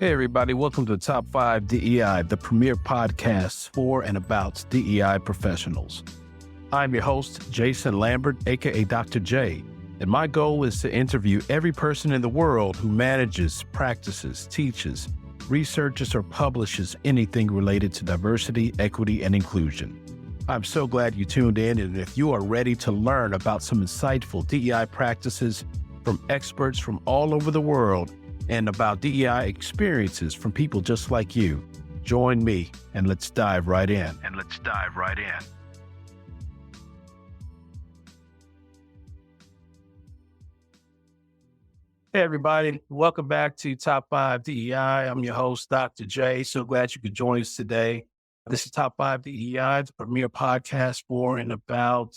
Hey, everybody. Welcome to the Top 5 DEI, the premier podcast for and about DEI professionals. I'm your host, Jason Lambert, aka Dr. J, and my goal is to interview every person in the world who manages, practices, teaches, researches, or publishes anything related to diversity, equity, and inclusion. I'm so glad you tuned in, and if you are ready to learn about some insightful DEI practices from experts from all over the world, and about DEI experiences from people just like you, join me and let's dive right in. Hey, everybody. Welcome back to Top 5 DEI. I'm your host, Dr. J. So glad you could join us today. This is Top 5 DEI, the premier podcast for and about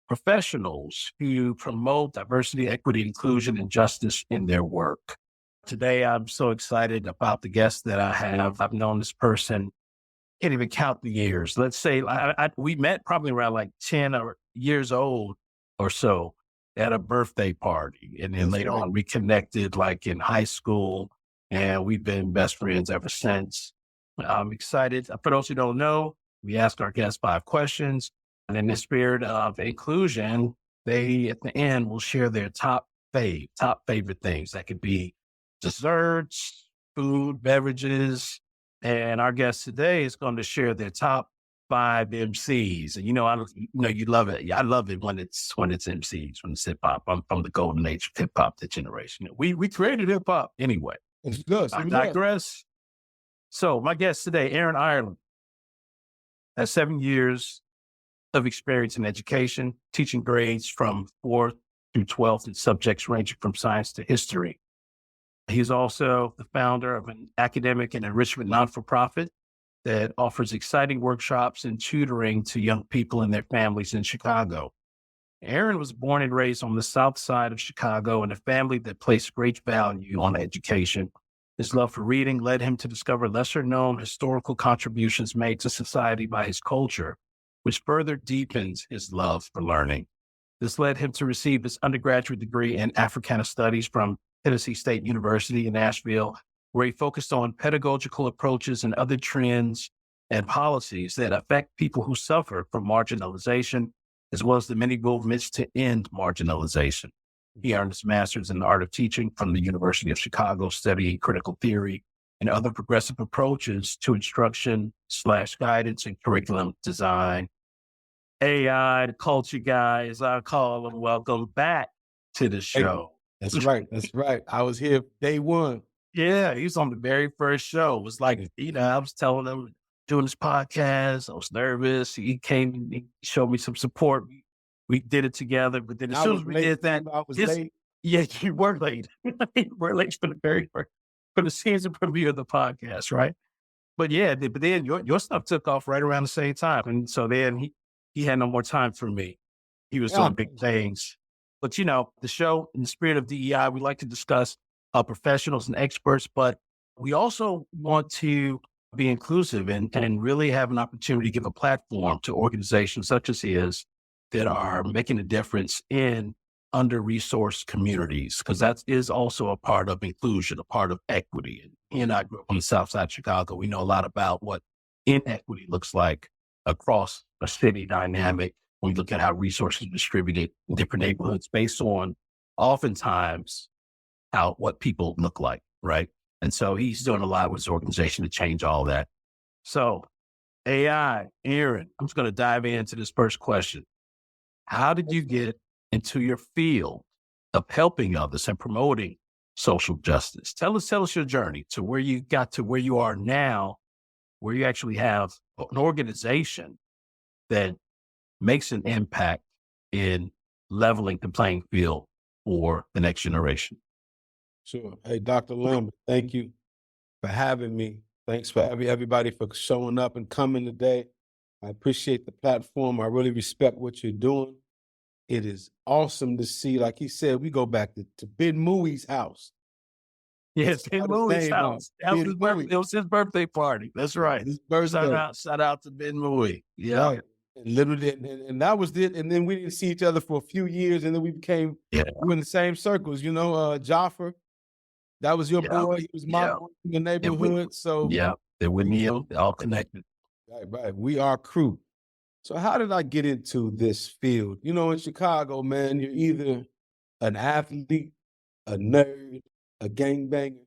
professionals who promote diversity, equity, inclusion, and justice in their work. Today, I'm so excited about the guest that I have. I've known this person, can't even count the years. Let's say we met probably around like 10 years old or so at a birthday party. And then later on, we connected like in high school, and we've been best friends ever since. I'm excited. For those who don't know, we ask our guests 5 questions. And in the spirit of inclusion, they at the end will share their top favorite things. That could be desserts, food, beverages, and our guest today is going to share their top 5 MCs. And you love it. I love it when it's MCs, when it's hip hop. I'm from the golden age of hip hop, the generation. We created hip hop anyway. It's good. I digress. So my guest today, Aaron Ireland, has 7 years of experience in education, teaching grades from 4th through 12th in subjects ranging from science to history. He's also the founder of an academic and enrichment non-for-profit that offers exciting workshops and tutoring to young people and their families in Chicago. Aaron was born and raised on the south side of Chicago in a family that placed great value on education. His love for reading led him to discover lesser-known historical contributions made to society by his culture, which further deepens his love for learning. This led him to receive his undergraduate degree in Africana Studies from Tennessee State University in Nashville, where he focused on pedagogical approaches and other trends and policies that affect people who suffer from marginalization, as well as the many movements to end marginalization. He earned his master's in the art of teaching from the University of Chicago, studying critical theory and other progressive approaches to instruction/guidance and curriculum design. AI, the culture guy, as I call him, welcome back to the show. That's right. I was here day one. Yeah, he was on the very first show. It was like, I was telling him, doing this podcast, I was nervous. He came and he showed me some support. We did it together, but then as soon as we did that, I was late. Yeah, you were late. You were late for the very first, for the season premiere of the podcast, right? But then your stuff took off right around the same time. And so then he had no more time for me. He was doing big things. But, the show, in the spirit of DEI, we like to discuss professionals and experts, but we also want to be inclusive and really have an opportunity to give a platform to organizations such as his that are making a difference in under-resourced communities, because that is also a part of inclusion, a part of equity. And he and I grew up on the south side of Chicago. We know a lot about what inequity looks like across a city dynamic. When we look at how resources are distributed in different neighborhoods based on oftentimes what people look like, right? And so he's doing a lot with his organization to change all that. So AI, Aaron, I'm just going to dive into this first question. How did you get into your field of helping others and promoting social justice? Tell us your journey to where you got to where you are now, where you actually have an organization that makes an impact in leveling the playing field for the next generation. Sure. Hey, Dr. Lambert, thank you for having me. Thanks for everybody for showing up and coming today. I appreciate the platform. I really respect what you're doing. It is awesome to see, like he said, we go back to Ben Muy's house. Yes, Ben Muy's house. It was his birthday party. That's right. His birthday. Shout out to Ben Muy. Yeah. Right. And literally, and that was it. And then we didn't see each other for a few years, and then we were in the same circles. Jaffer, That was your Yeah. boy. He was my Yeah. boy in the And we, neighborhood. So yeah, they're with me, all connected. right. We are crew. So how did I get into this field? You know, in Chicago, man, you're either an athlete, a nerd, a gangbanger,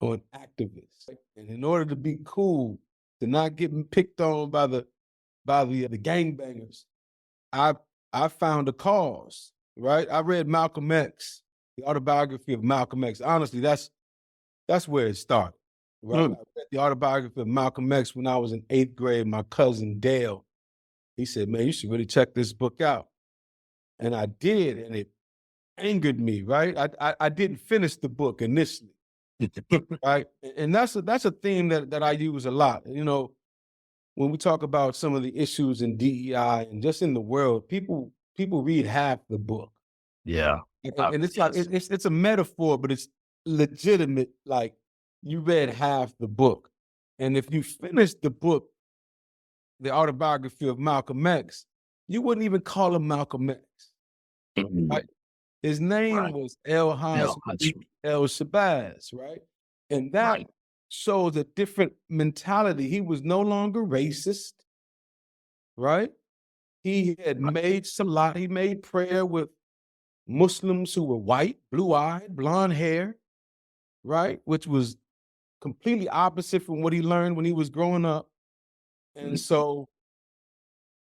or an activist. And in order to be cool, to not get picked on by the gangbangers, I found a cause, right? I read Malcolm X, the autobiography of Malcolm X. Honestly, that's where it started, right? I read the autobiography of Malcolm X when I was in 8th grade. My cousin Dale, he said, man, you should really check this book out. And I did, and it angered me, right? I didn't finish the book initially, right? And that's a theme that I use a lot. You know, when we talk about some of the issues in DEI and just in the world, people read half the book. Yeah. And it's like it's a metaphor, but it's legitimate. Like you read half the book, and if you finished the book, the autobiography of Malcolm X, you wouldn't even call him Malcolm X. Right? His name was El Shabazz, right? And that shows a different mentality. He was no longer racist, right? He had made salat. He made prayer with Muslims who were white, blue-eyed, blonde hair, right? Which was completely opposite from what he learned when he was growing up. And so,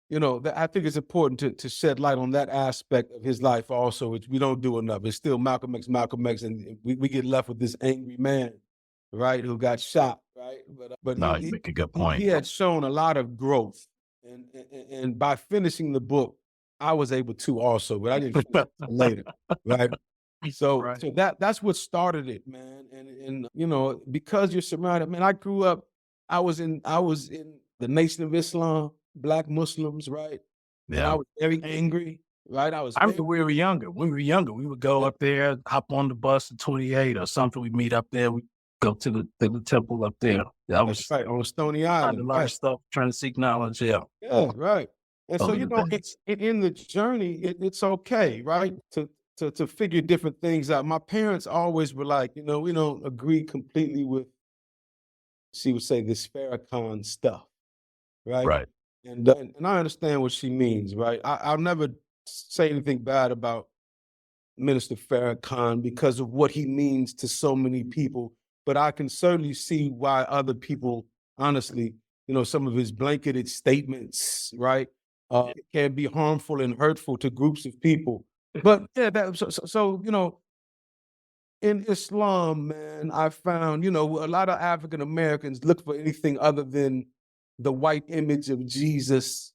you know, I think it's important to shed light on that aspect of his life also, which we don't do enough. It's still Malcolm X, and we get left with this angry man, right, who got shot, right? But No, you make a good point. he had shown a lot of growth. And by finishing the book, I was able to also, but I didn't finish it till later, right? So that's what started it, man. And you know, because you're surrounded, man, I grew up, I was in the Nation of Islam, Black Muslims, right? And I Yeah. was very angry, right? I remember we were younger. When we were younger, we would go up there, hop on the bus at 28 or something. We'd meet up there. We'd go to the temple up there. I was That's right, on Stony trying to Island, learn right? stuff, trying to seek knowledge. Yeah. Yeah, right. And so, Those are you the know, days. in the journey, it's okay, right? To figure different things out. My parents always were like, you know, we don't agree completely with, she would say, this Farrakhan stuff, right? Right. And I understand what she means, right? I'll never say anything bad about Minister Farrakhan because of what he means to so many people, but I can certainly see why other people, honestly, you know, some of his blanketed statements, right, can be harmful and hurtful to groups of people. But yeah, so you know, in Islam, man, I found, you know, a lot of African Americans look for anything other than the white image of Jesus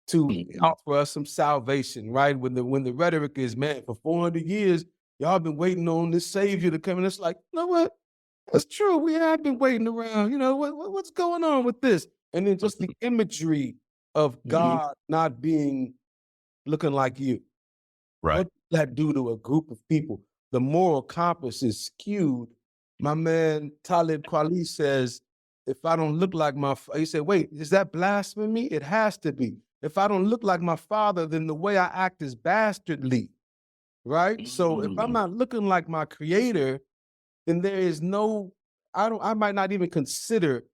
to offer us some salvation, right? When the rhetoric is, man, for 400 years, y'all been waiting on this savior to come. And it's like, you know what? That's true. We have been waiting around. You know, what's going on with this? And then just the imagery of God not being looking like you. Right. What does that do to a group of people? The moral compass is skewed. My man Talib Kweli says, if I don't look like he said, wait, is that blasphemy? It has to be. If I don't look like my father, then the way I act is bastardly, right? So if I'm not looking like my creator, then there is no, I might not even consider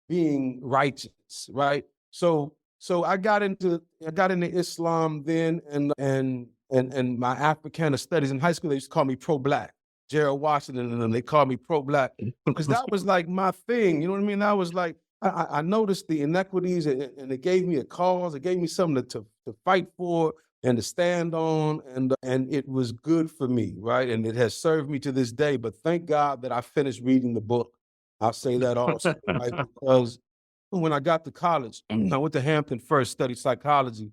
being righteous, right? So I got into Islam then, and my Africana studies in high school, they used to call me pro-Black. Gerald Washington and them, they called me pro-Black because that was like my thing. You know what I mean? I was like, I noticed the inequities, and it gave me a cause. It gave me something to fight for and to stand on, and it was good for me, right? And it has served me to this day. But thank God that I finished reading the book. I'll say that also, right? Because when I got to college, I went to Hampton first, studied psychology.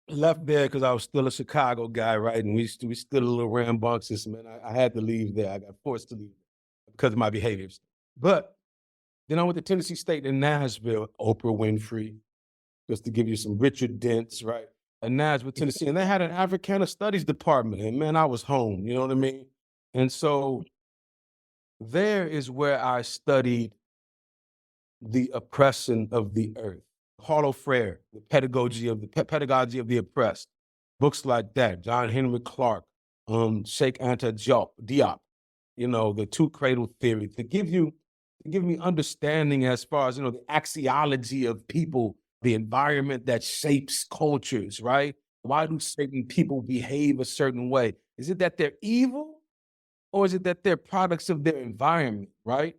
Left there because I was still a Chicago guy, right? And we still a little rambunctious, man. I had to leave there. I got forced to leave because of my behaviors. But then I went to Tennessee State in Nashville, Oprah Winfrey, just to give you some Richard Dents, right? In Nashville, Tennessee. And they had an Africana Studies department. And man, I was home, you know what I mean? And so there is where I studied the oppression of the earth. Paulo Freire, the pedagogy of the oppressed, books like that. John Henry Clark, Sheikh Anta Diop, the two cradle theory, to give me understanding as far as, the axiology of people, the environment that shapes cultures, right? Why do certain people behave a certain way? Is it that they're evil, or is it that they're products of their environment, right?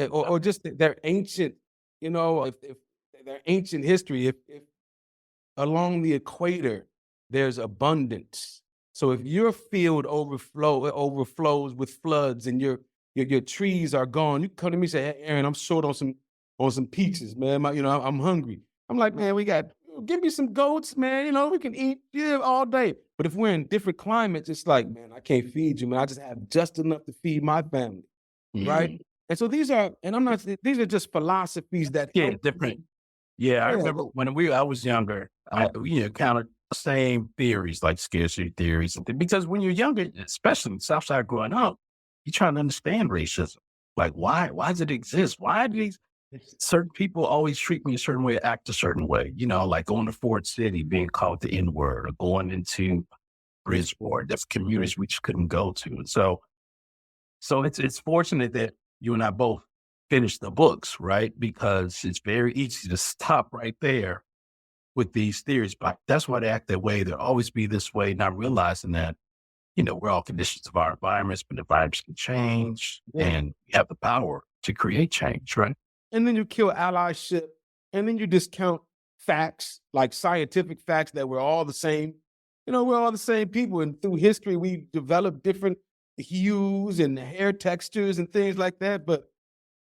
Or just their ancient, if their ancient history, if along the equator, there's abundance. So if your field overflows with floods and your trees are gone, you come to me and say, "Hey, Aaron, I'm short on some peaches, man. I'm hungry." I'm like, "Man, give me some goats, man. We can eat all day." But if we're in different climates, it's like, "Man, I can't feed you, man. I just have just enough to feed my family." Right? Mhm. And so these are just philosophies that Yeah, help. different. Yeah, I Yeah. remember when I was younger, I kind of same theories like scarcity theories, because when you're younger, especially in the South Side growing up, you're trying to understand racism. Like, why does it exist? Why do these certain people always treat me a certain way, act a certain way? Like going to Ford City, being called the N word, or going into Bridgeport, that's communities we just couldn't go to. And so it's fortunate that you and I both finished the books, right? Because it's very easy to stop right there with these theories. But that's why they act that way. They'll always be this way, not realizing that, we're all conditions of our environments, but environments can change Yeah. and we have the power to create change, right? And then you kill allyship, and then you discount facts, like scientific facts, that we're all the same. We're all the same people. And through history, we developed different hues and hair textures and things like that. But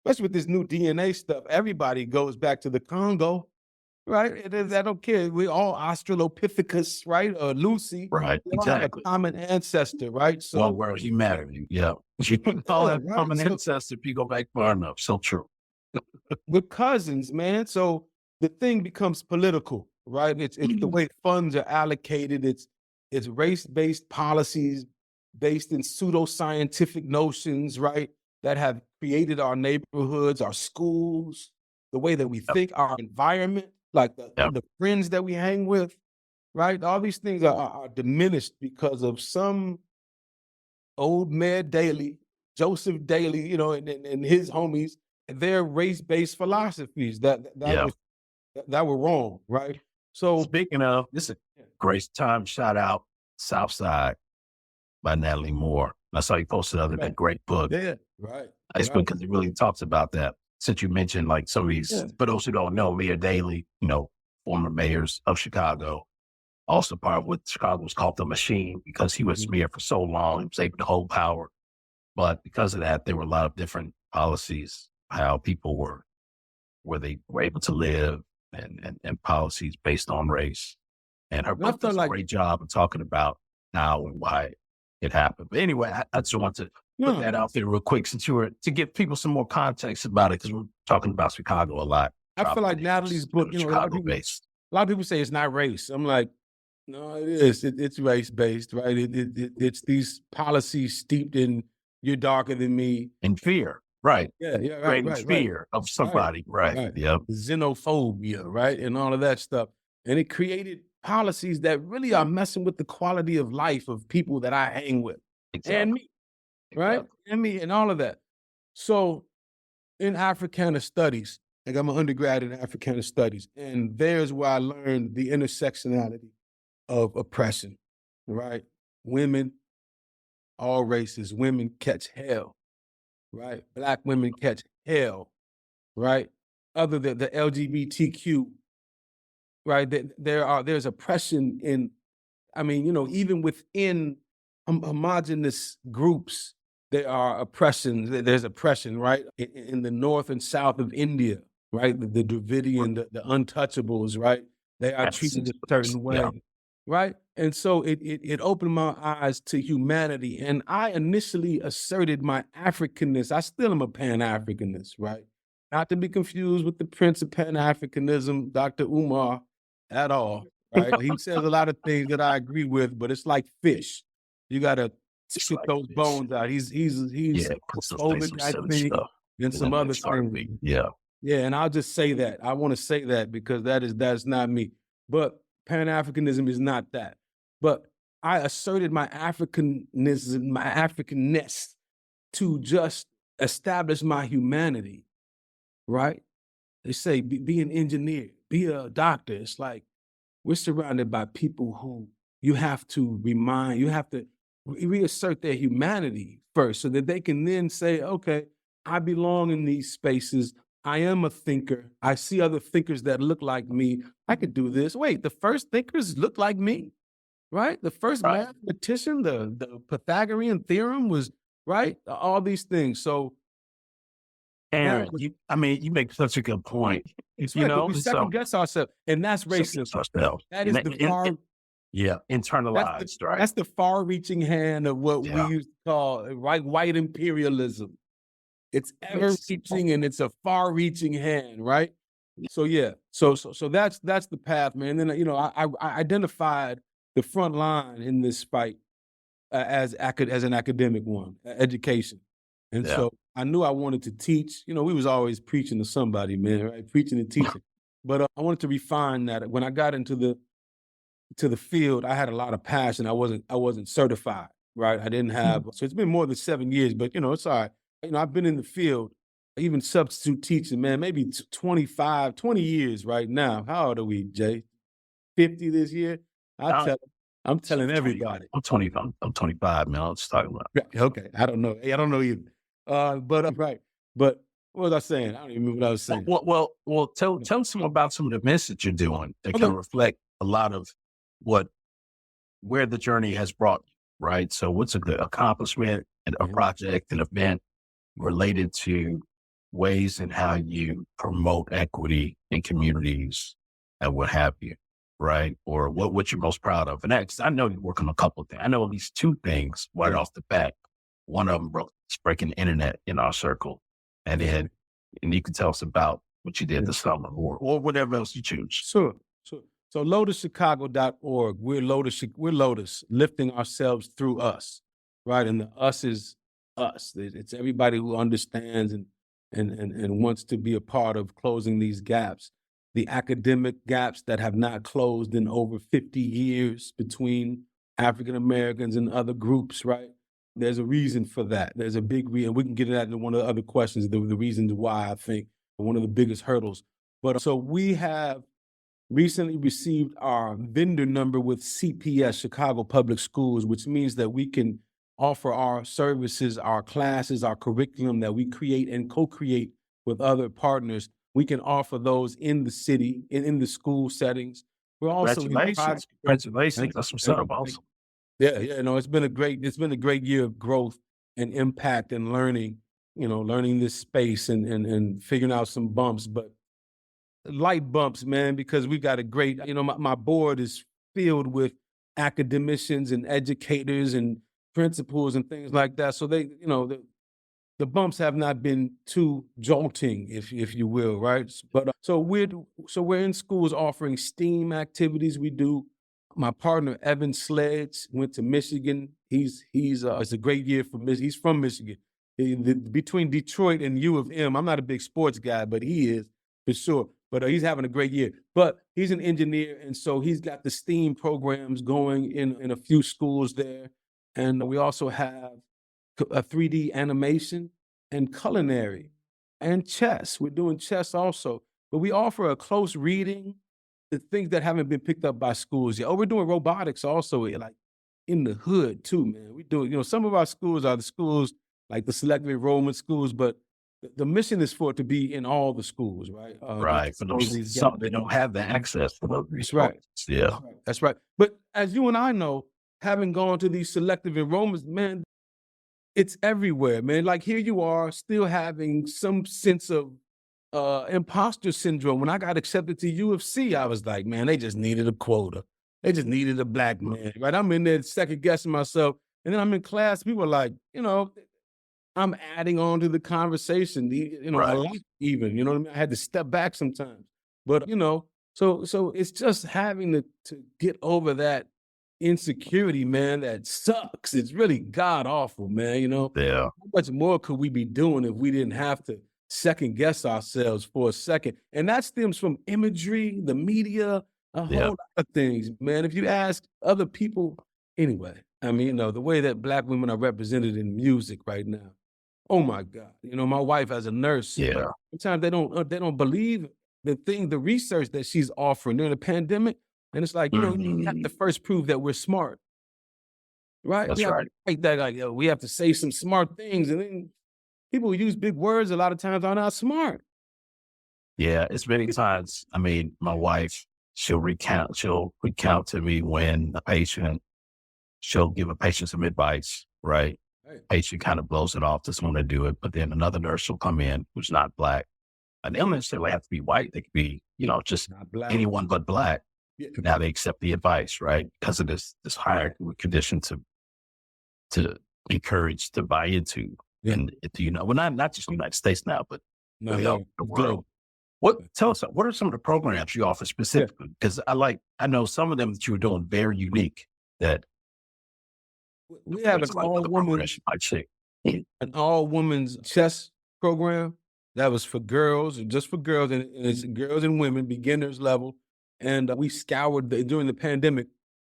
especially with this new DNA stuff, everybody goes back to the Congo, right? I don't care. We all Australopithecus, right? Or Lucy. Right. We all have a Exactly. common ancestor, right? Well, So, we're humanity. Yeah. You can all yeah, have right. common So ancestors if you go back far enough. So true. we're cousins, man. So the thing becomes political, right? It's the way funds are allocated. It's race-based policies based in pseudoscientific notions, right? That have created our neighborhoods, our schools, the way that we Yep. think, our environment, like Yep. the friends that we hang with, right? All these things are diminished because of some old Mayor Daley, Joseph Daley, and his homies, their race-based philosophies Yeah. that were wrong, right? So Speaking of, this is a great time shout out South Side by Natalie Moore. I saw you posted that great book. yeah, right, It's right, because it really talks about that. Since you mentioned like some of these, yeah, for those who don't know, Mayor Daley, former mayors of Chicago, also part of what Chicago was called the machine because he was mayor for so long, he was able to hold power. But because of that, there were a lot of different policies, how people where they were able to live and policies based on race. And her and I book felt does a like great job of talking about how and why it happened. But anyway, I just want to put no, that out there real quick since to give people some more context about it because we're talking about Chicago a lot. I feel like Natalie's book, Chicago based. a lot of people say it's not race. I'm like, no, it is. It's race-based, right? It's these policies steeped in "you're darker than me." And fear, right. Yeah, yeah, right, Creating right, right, fear of right, somebody, right. right. Yep. Xenophobia, right, and all of that stuff. And it created policies that really are messing with the quality of life of people that I hang with, and Exactly. me, right, Exactly. and me, and all of that. So in Africana studies, like I'm an undergrad in Africana studies, and there's where I learned the intersectionality of oppression, right? Women, all races, women catch hell, right? Black women catch hell, right? Other than the LGBTQ, right? There's oppression in, even within homogenous groups, there are oppressions. There's oppression, right? In the north and south of India, right? The Dravidian, the untouchables, right? They are That's treated a certain yeah. way, right? And so it opened my eyes to humanity. And I initially asserted my Africanness. I still am a Pan-Africanist, right? Not to be confused with the Prince of Pan-Africanism, Dr. Umar, at all, right? He says a lot of things that I agree with, but it's like fish. You gotta Just spit like those this. bones out. He's Yeah. Say homophobic, some I silly think, stuff. and And some then other they start things. being, yeah. Yeah, and I'll just say that. I want to say that because that's not me. But Pan-Africanism is not that. But I asserted my Africanness to just establish my humanity, right? They say, be an engineer, be a doctor. It's like we're surrounded by people who you have to reassert their humanity first so that they can then say, okay, I belong in these spaces. I am a thinker. I see other thinkers that look like me. I could do this. Wait, the first thinkers look like me, right? The first Right. mathematician, the Pythagorean theorem was, right? All these things. So Aaron, now, you make such a good point. it's You right, because know, we second guess ourselves, and that's second racism. ourselves. That And is that- the and- far yeah, internalized, right? that's the far-reaching hand of what we Yeah. used to call white imperialism. It's ever-reaching and it's a far-reaching hand, right? So yeah, so that's the path, man. And then I identified the front line in this fight as an academic one, education, and Yeah. so I knew I wanted to teach. We was always preaching to somebody, man, right? Preaching and teaching, but I wanted to refine that. When I got into the field, I had a lot of passion. I wasn't certified, right? I didn't have, so it's been more than 7 years, but it's all right. I've been in the field, even substitute teaching, man, maybe 25, 20 years right now. How old are we, Jay? 50 this year? Uh, I'm telling everybody. I'm 20. I'm 25, man. I'm just talking about. Yeah, okay, I don't know. Hey, I don't know either. But right. But what was I saying? I don't even remember what I was saying. Well, tell us some about some of the events that you're doing that Okay. kind of reflect a lot of where the journey has brought you, right? So what's a good accomplishment and a project, an event related to ways in how you promote equity in communities and what have you, right? Or what you're most proud of. And that's, I know you work on a couple of things. I know at least two things right off the bat. One of them is breaking the internet in our circle. And you can tell us about what you did this summer or whatever else you choose. Sure. So lotuschicago.org, we're Lotus, lifting ourselves through us, right? And the us is us. It's everybody who understands and wants to be a part of closing these gaps, the academic gaps that have not closed in over 50 years between African Americans and other groups, right? There's a reason for that. There's a big reason. We can get into one of the other questions, the reasons why I think one of the biggest hurdles. But so we have recently received our vendor number with CPS, Chicago Public Schools, which means that we can offer our services, our classes, our curriculum that we create and co-create with other partners. We can offer those in the city, in the school settings. We're also Congratulations. That's what's up. Awesome. Yeah, it's been a great year of growth and impact and learning, learning this space and figuring out some bumps, but light bumps, man, because we got a great, my board is filled with academicians and educators and principals and things like that. So they, the bumps have not been too jolting, if you will, right? But so we're in schools offering STEAM activities. We do. My partner Evan Sledge went to Michigan. It's a great year for Michigan. He's from Michigan. Between Detroit and U of M, I'm not a big sports guy, but he is for sure. But he's having a great year. But he's an engineer, and so he's got the STEAM programs going in a few schools there. And we also have a 3D animation and culinary and chess. We're doing chess also. But we offer a close reading, the things that haven't been picked up by schools yet. Oh, we're doing robotics also, like in the hood too, man. We do, some of our schools are the schools like the selective enrollment schools, but the mission is for it to be in all the schools, right? Right. But some they don't have the access to those resources. Right. Yeah. That's right. But as you and I know, having gone to these selective enrollments, man, it's everywhere, man. Like here you are still having some sense of imposter syndrome. When I got accepted to U of C, I was like, man, they just needed a quota. They just needed a black man, right? I'm in there second guessing myself. And then I'm in class, people are like, I'm adding on to the conversation, Right. a lot even, what I mean? I had to step back sometimes, but so it's just having to get over that insecurity, man, that sucks. It's really god awful, man, Yeah. How much more could we be doing if we didn't have to second guess ourselves for a second? And that stems from imagery, the media, a whole lot of things, man. If you ask other people Anyway, I mean, the way that Black women are represented in music right now. Oh my God. My wife as a nurse, Yeah. sometimes they don't believe the research that she's offering during the pandemic. And it's like, we have to Mhm. first prove that we're smart, right? We That's have right. to make that like, we have to say some smart things. And then people who use big words a lot of times are not smart. Yeah. It's many times. I mean, my wife, she'll recount to me when she'll give a patient some advice, right? Right. Patient kind of blows it off, doesn't want to do it. But then another nurse will come in who's not Black. And they don't necessarily have to be white. They could be, just Not Black. anyone but Black. Yeah. Now they accept the advice, right? Because of this higher condition to encourage to buy into. Yeah. And well, not just the United States now, but No, really no, all over the global. world. Tell us, what are some of the programs you offer specifically? Because I know some of them that you were doing very unique that We have like other programs you might say. an all women's chess program that was for girls, just for girls, and it's girls and women, beginners level. And we scoured during the pandemic.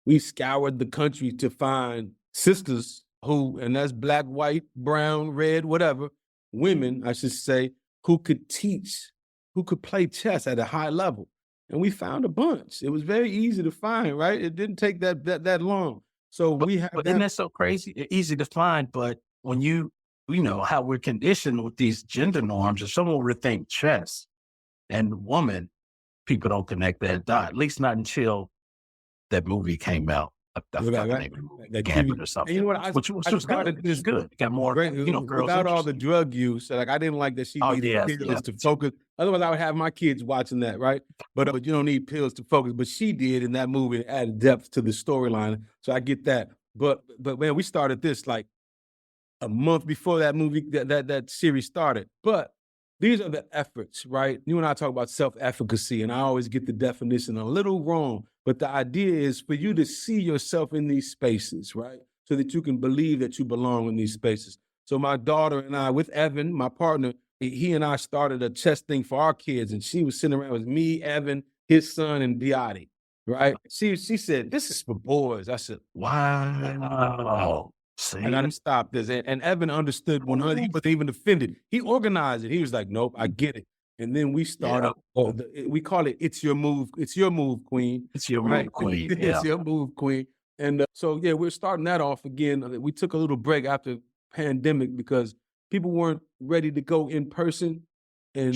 We scoured the country to find sisters and that's Black, white, brown, red, whatever, women, I should say, who could teach, who could play chess at a high level. And we found a bunch. It was very easy to find, right? It didn't take that long. So we have But isn't that so crazy? Easy to find, but when you know how we're conditioned with these gender norms, if someone were to think chess and woman, people don't connect that dot, at least not until that movie came out. I forgot the name of the movie, That Gambit TV or something. and you know what? Which was good. started It's good. It got more, great girls without all the interested. drug use. Like I didn't like that she Oh, needed yes, pills yeah. to focus. Otherwise, I would have my kids watching that, right? But you don't need pills to focus. But she did in that movie, it added depth to the storyline. So I get that. But man, we started this like a month before that movie, that series started. But these are the efforts, right? You and I talk about self-efficacy, and I always get the definition a little wrong. But the idea is for you to see yourself in these spaces, right? So that you can believe that you belong in these spaces. So my daughter and I, with Evan, my partner, he and I started a chess thing for our kids, and she was sitting around with me, Evan, his son, and Beati, right? She said, "This is for boys." I said, Wow. I got to See? stop this. And Evan understood 100. He wasn't even offended. He organized it. He was like, nope, I get it. And then we started, we call it, it's your move, queen. It's your Right? move, queen. Yeah. It's your move, queen. And so, yeah, we're starting that off again. We took a little break after pandemic because people weren't ready to go in person. And,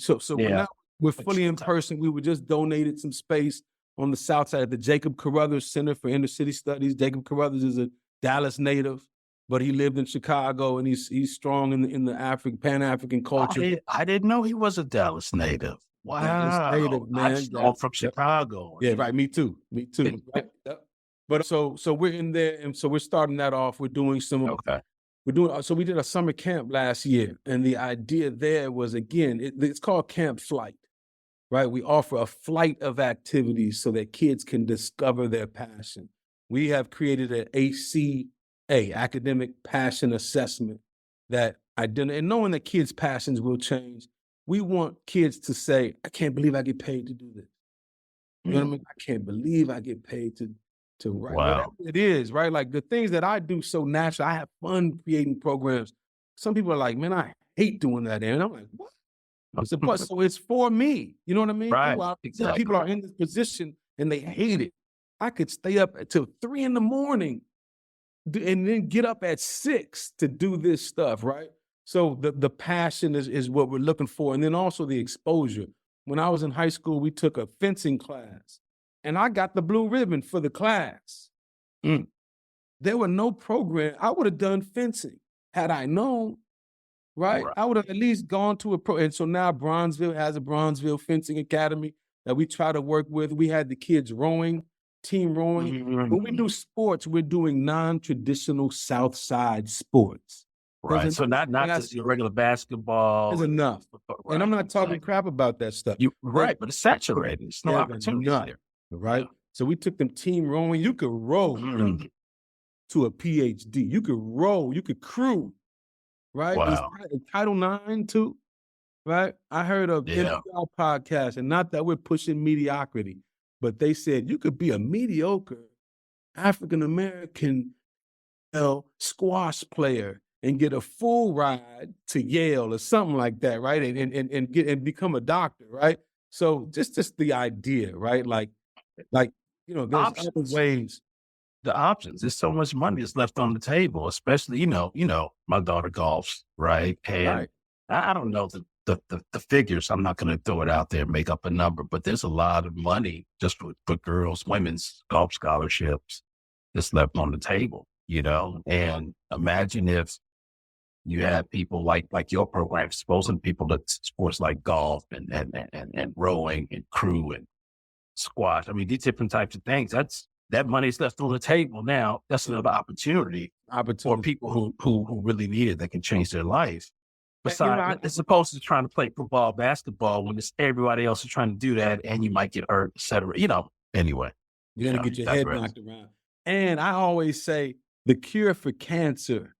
so Yeah. we're fully in person. We were just donated some space on the south side of the Jacob Carruthers Center for Inner City Studies. Jacob Carruthers is a Dallas native, but he lived in Chicago, and he's strong in the Pan-African culture. I didn't know he was a Dallas native. Wow. Dallas native, I man. just know him from Chicago. Yeah, right. Me too. Right? Yep. But so we're in there, and so we're starting that off. We're doing Okay. so we did a summer camp last year, and the idea there was, again, it's called Camp Flight, right? We offer a flight of activities so that kids can discover their passion. We have created an ACA, Academic Passion Assessment, that and knowing that kids' passions will change, we want kids to say, I can't believe I get paid to do this. You know what I mean? I can't believe I get paid to write. Wow. Whatever it is, right? Like the things that I do so naturally, I have fun creating programs. Some people are like, man, I hate doing that. And I'm like, what? So it's for me. You know what I mean? Right. Exactly. People are in this position and they hate it. I could stay up until 3 a.m. and then get up at 6 to do this stuff, right? So the passion is what we're looking for. And then also the exposure. When I was in high school, we took a fencing class, and I got the blue ribbon for the class. There were no program. I would have done fencing had I known, right? I would have at least gone to a pro. And so now Bronzeville has a Bronzeville Fencing Academy that we try to work with. We had the kids rowing, team rowing. When we do sports, we're doing non-traditional South Side sports. Right. So not just your regular basketball. There's enough. Right. And I'm not talking crap about that stuff. But it's saturated. There's no opportunity there. Right. So we took them team rowing. You could row to a PhD. You could row. You could crew. Right. Wow. Title IX too. Right. I heard of NPR podcast, and not that we're pushing mediocrity, but they said you could be a mediocre African-American squash player and get a full ride to Yale or something like that, right? And become a doctor, right? So just the idea, right? Like, there's other Options. ways. The options. There's so much money that's left on the table, especially, my daughter golfs, right? And Right. I don't know the figures. I'm not going to throw it out there and make up a number, but there's a lot of money just for girls, women's golf scholarships that's left on the table, and imagine if you had people like your program, exposing people to sports like golf and rowing and crew and squash. I mean, these different types of things. That money's left on the table now. That's another opportunity for people who really need it, that can change their life. Besides, as opposed to trying to play football, basketball, when it's everybody else is trying to do that, and you might get hurt, et cetera. Anyway, You're gonna get your head knocked around. And I always say the cure for cancer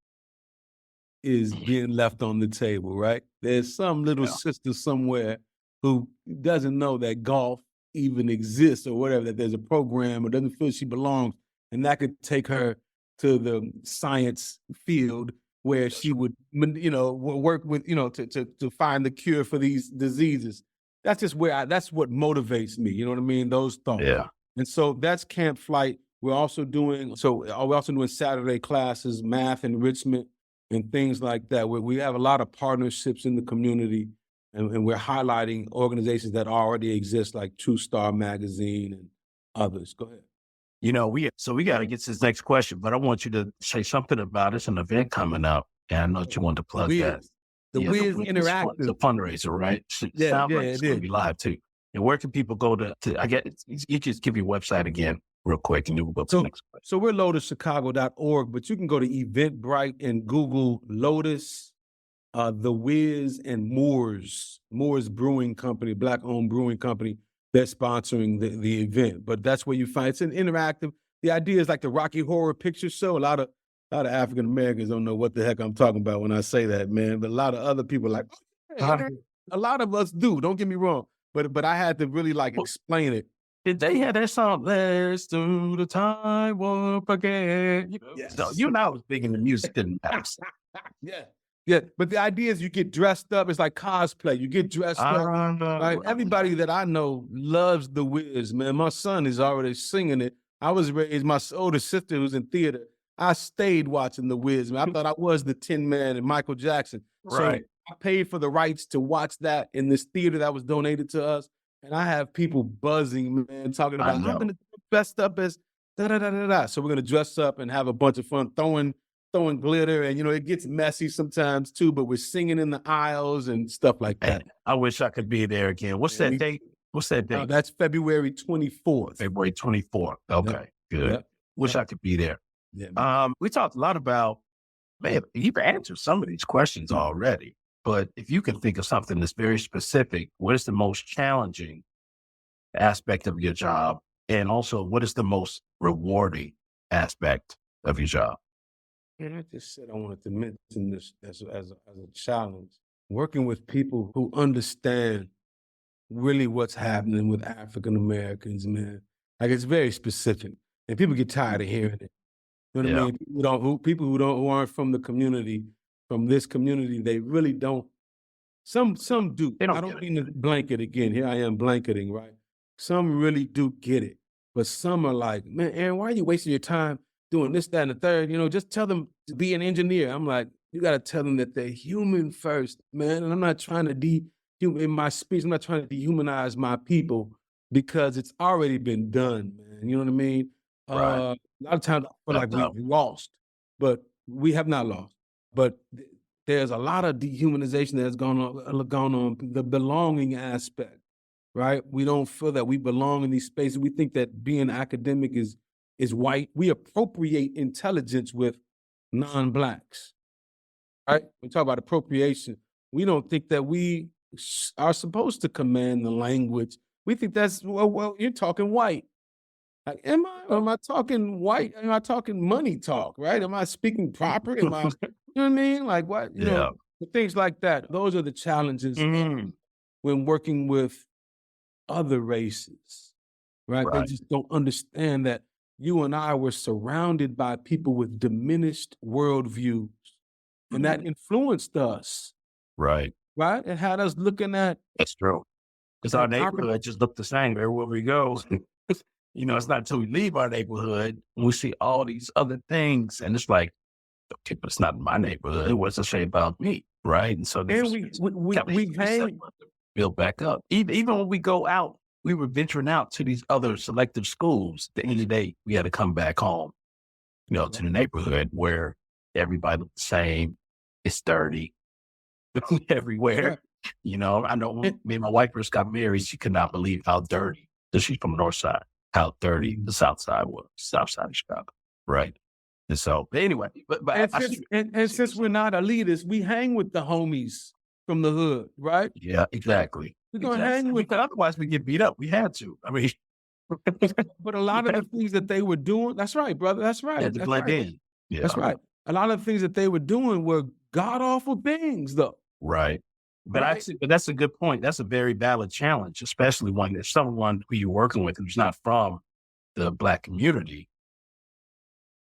is being left on the table, right? There's some little sister somewhere who doesn't know that golf even exists or whatever, that there's a program, or doesn't feel she belongs, and that could take her to the science field where she would, work with, to find the cure for these diseases. That's just that's what motivates me. You know what I mean? Those thoughts. Yeah. And so that's Camp Flight. We're also doing Saturday classes, math enrichment, and things like that, where we have a lot of partnerships in the community, and we're highlighting organizations that already exist, like True Star Magazine and others. Go ahead. We got to get to this next question, but I want you to say something about it's an event coming up, and I know that you want to plug that. The Wiz Interactive. It's a fundraiser, right? Sounds like it's going to be live too. And where can people go to I get you just give your website again real quick, and we'll go to the next question. So we're lotuschicago.org, but you can go to Eventbrite and Google Lotus, The Wiz, and Moore's Brewing Company, Black-owned brewing company. They're sponsoring the event, but that's where you find it's an interactive. The idea is like the Rocky Horror Picture Show. A lot of African Americans don't know what the heck I'm talking about when I say that, man. But a lot of other people are like, hey, a lot of us do. Don't get me wrong, but I had to really explain it. Did they have that song? Let's do the time warp again. Yes. So I was big in the music, didn't matter. Yeah, but the idea is you get dressed up. It's like cosplay. You get dressed up. Right? Everybody that I know loves The Wiz, man. My son is already singing it. I was raised, my older sister who's in theater, I stayed watching The Wiz, man. I thought I was the Tin Man and Michael Jackson. Right. So I paid for the rights to watch that in this theater that was donated to us. And I have people buzzing, man, talking about, I'm going to dress up as da-da-da-da-da. So we're going to dress up and have a bunch of fun, throwing glitter, and it gets messy sometimes too, but we're singing in the aisles and stuff like that. I wish I could be there again. What's that date? That's February 24th. February 24th. Okay, good. Wish I could be there. Yeah, we talked a lot about, man, you've answered some of these questions already, but if you can think of something that's very specific, what is the most challenging aspect of your job? And also, what is the most rewarding aspect of your job? And I just said I wanted to mention this as a challenge. Working with people who understand really what's happening with African Americans, man. Like, it's very specific, and people get tired of hearing it. You know what I mean? People who aren't from the community, from this community, they really don't. Some do. I don't mean to blanket again. Here I am blanketing, right? Some really do get it, but some are like, man, Aaron, why are you wasting your time doing this, that, and the third? Just tell them to be an engineer. I'm like, you got to tell them that they're human first, man. And I'm not trying to in my speech, I'm not trying to dehumanize my people, because it's already been done, man. You know what I mean? Right. A lot of times I feel like we've lost, but we have not lost. But there's a lot of dehumanization that's gone on, the belonging aspect, right? We don't feel that we belong in these spaces. We think that being academic is white. We appropriate intelligence with non-Blacks, right? We talk about appropriation. We don't think that we are supposed to command the language. We think that's, well, you're talking white. Like, am I talking white? Am I talking money talk, right? Am I speaking proper? Am I, you know what I mean? Like, what, things like that. Those are the challenges when working with other races, right? They just don't understand that you and I were surrounded by people with diminished worldviews, and that influenced us, Right. right? It had us looking at That's true. Because our neighborhood just look the same everywhere we go. It's not until we leave our neighborhood and we see all these other things, and it's like, okay, but it's not my neighborhood. What's to say about me, right? And so and we hang. build back up. Even when we go out, we were venturing out to these other selective schools. At the end of the day, we had to come back home, to the neighborhood where everybody looked the same. It's dirty everywhere. I know when me and my wife first got married, she could not believe how dirty, because she's from the north side, how dirty the south side was, south side of Chicago, right? And so, but anyway, since we're not elitists, we hang with the homies from the hood, right? Yeah, exactly. We're gonna hang with. Because otherwise, we get beat up. We had to. I mean, but a lot of the things that they were doing, that's right, brother. That's right. Had to blend in. Yeah, that's right. A lot of the things that they were doing were god awful things, though. Right. But that's a good point. That's a very valid challenge, especially when there's someone who you're working with who's not from the Black community,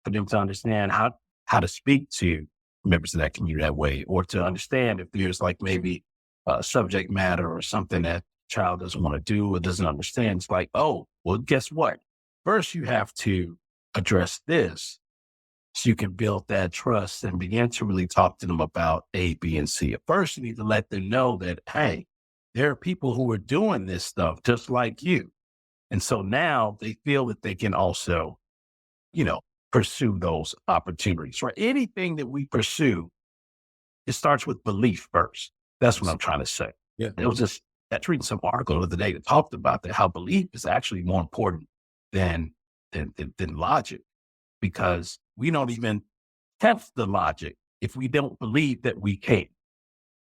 for them to understand how to speak to members of that community that way, or to understand if there's like maybe a subject matter or something that child doesn't want to do or doesn't understand. It's like, oh, well, guess what? First, you have to address this so you can build that trust and begin to really talk to them about A, B, and C. First, you need to let them know that, hey, there are people who are doing this stuff just like you. And so now they feel that they can also, pursue those opportunities, right? Anything that we pursue, it starts with belief first. That's what I'm trying to say. Yeah. It was just that reading some article the other day that talked about that, how belief is actually more important than logic, because we don't even test the logic if we don't believe that we can,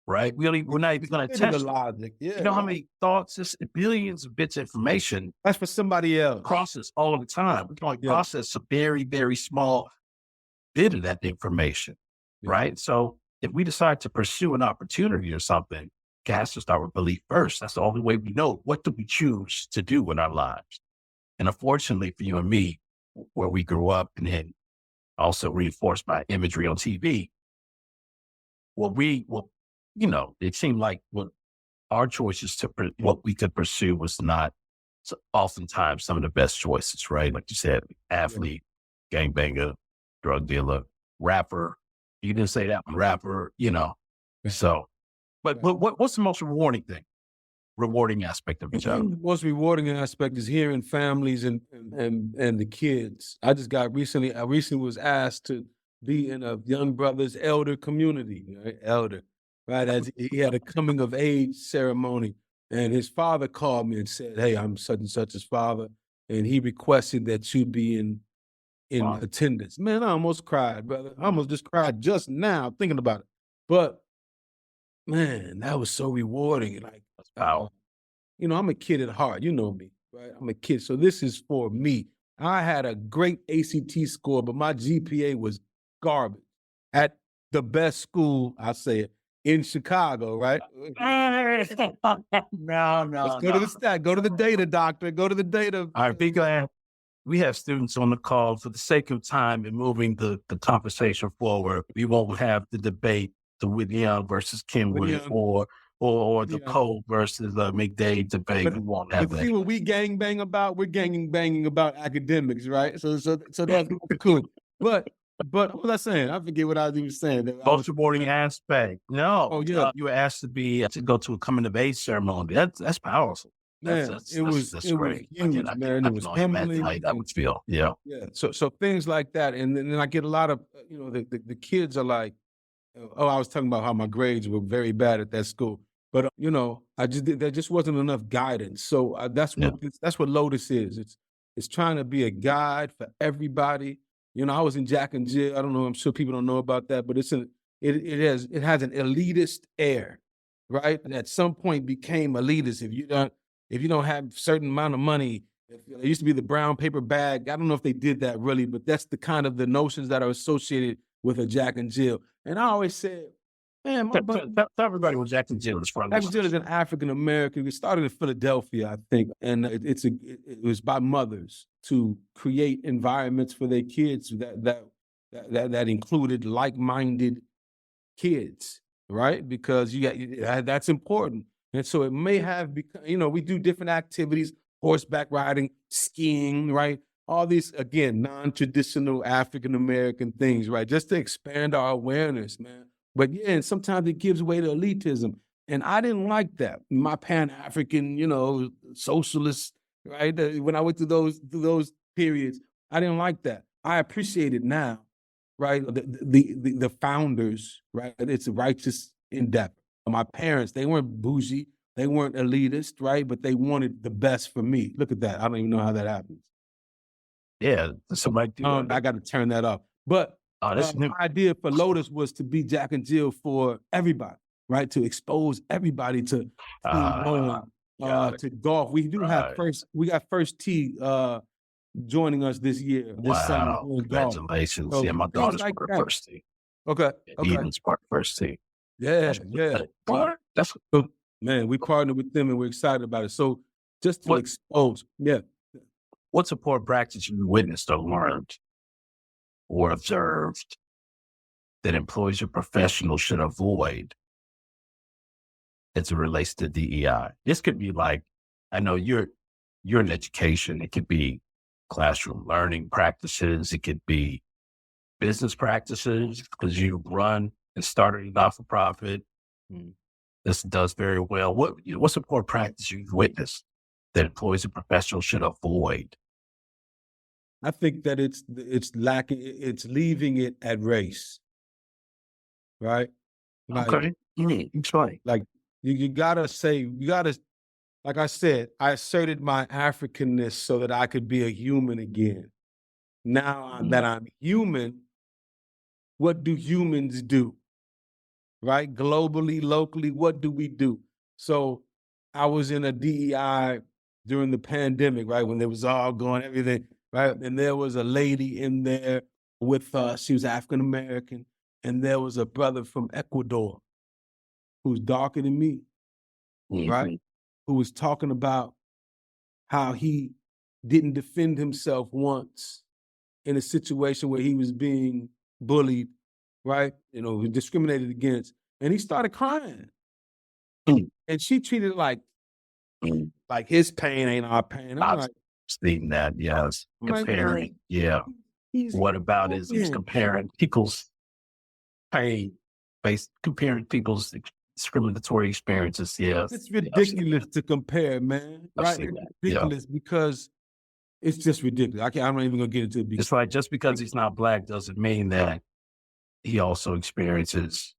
right? We're not even going to test the logic. Yeah. You know how many thoughts, it's billions of bits of information. That's for somebody else. Process all the time. We can only process a very, very small bit of that information, right? So if we decide to pursue an opportunity or something, it has to start with belief first. That's the only way we know what do we choose to do in our lives. And unfortunately for you and me, where we grew up and then also reinforced by imagery on TV, it seemed like what our choices what we could pursue was not oftentimes some of the best choices, right? Like you said, athlete, gangbanger, drug dealer, rapper. You didn't say that one, rapper, So, but what's the most rewarding aspect of your job? The most rewarding aspect is hearing families and the kids. I recently was asked to be in a young brother's elder community, right? Elder, right? As he had a coming of age ceremony, and his father called me and said, "Hey, I'm such and such his father, and he requested that you be in attendance." Man, I almost cried, brother. I almost just cried just now thinking about it. But man, that was so rewarding. Like, Wow. I'm a kid at heart. You know me, right? I'm a kid. So this is for me. I had a great ACT score, but my GPA was garbage at the best school, I say it, in Chicago, right? No. Let's go to the stat. Go to the data, doctor. Go to the data. All right, be glad. We have students on the call. For the sake of time and moving the conversation forward, we won't have the debate, the William versus Kenwood, or the Cole versus the McDade debate. We won't have that. See what we gangbang about? We're banging about academics, right? So that's cool. But what was I saying? I forget what I was even saying. Most rewarding aspect. No. Oh, yeah. You were asked to go to a coming of age ceremony. That's powerful. Man, it was great. Huge, man. It was humbling. I would feel. Yeah. Yeah. So things like that. And then I get a lot of, the kids are like, oh, I was talking about how my grades were very bad at that school. But, there just wasn't enough guidance. So that's what Lotus is. It's trying to be a guide for everybody. I was in Jack and Jill. I don't know. I'm sure people don't know about that, but it has an elitist air, right? And at some point became elitist. If you don't have a certain amount of money, it used to be the brown paper bag. I don't know if they did that really, but that's the kind of the notions that are associated with a Jack and Jill. And I always said, Man, my buddy, Tell everybody what Jack and Jill is for. Jack and Jill is an African American. We started in Philadelphia, I think, and it was by mothers to create environments for their kids that included like-minded kids, right? Because that's important. And so it may have become, we do different activities, horseback riding, skiing, right? All these, again, non-traditional African-American things, right? Just to expand our awareness, man. But yeah, and sometimes it gives way to elitism. And I didn't like that. My Pan-African, socialist, right? When I went through those periods, I didn't like that. I appreciate it now, right? The founders, right? It's a righteous endeavor. My parents, they weren't bougie, they weren't elitist, right? But they wanted the best for me. Look at that. I don't even know how that happens. Yeah, somebody do that. I got to turn that off. But my idea for Lotus was to be Jack and Jill for everybody, right? To expose everybody to golf. We do have first tee joining us this year. This summer. Congratulations. So, yeah, my daughter's part of first tee. Okay. Eden's part of first tee. Yeah. That's good. Man, we partnered with them and we're excited about it. So just to expose, What's a poor practice you witnessed or learned or observed that employees or professionals should avoid as it relates to DEI? This could be like, I know you're in education. It could be classroom learning practices. It could be business practices because you run and started a not-for-profit. This does very well. What's a poor practice you've witnessed that employees and professionals should avoid? I think that it's lacking. It's leaving it at race, right? Okay. Explain. Like you gotta like I said, I asserted my Africanness so that I could be a human again. Now that I'm human, what do humans do? Right? Globally, locally, what do we do? So I was in a DEI during the pandemic, right? When there was all going, everything, right? And there was a lady in there with us. She was African-American. And there was a brother from Ecuador who's darker than me, right? Who was talking about how he didn't defend himself once in a situation where he was being bullied, right? Discriminated against. And he started crying. And she treated it like his pain ain't our pain. I'm like, seeing that, yes. Comparing, what about is he's comparing people's pain, comparing people's discriminatory experiences, yes. It's ridiculous to compare, man. Right? It's ridiculous because it's just ridiculous. I'm not even gonna get into it. It's like just because he's not Black doesn't mean that he also experiences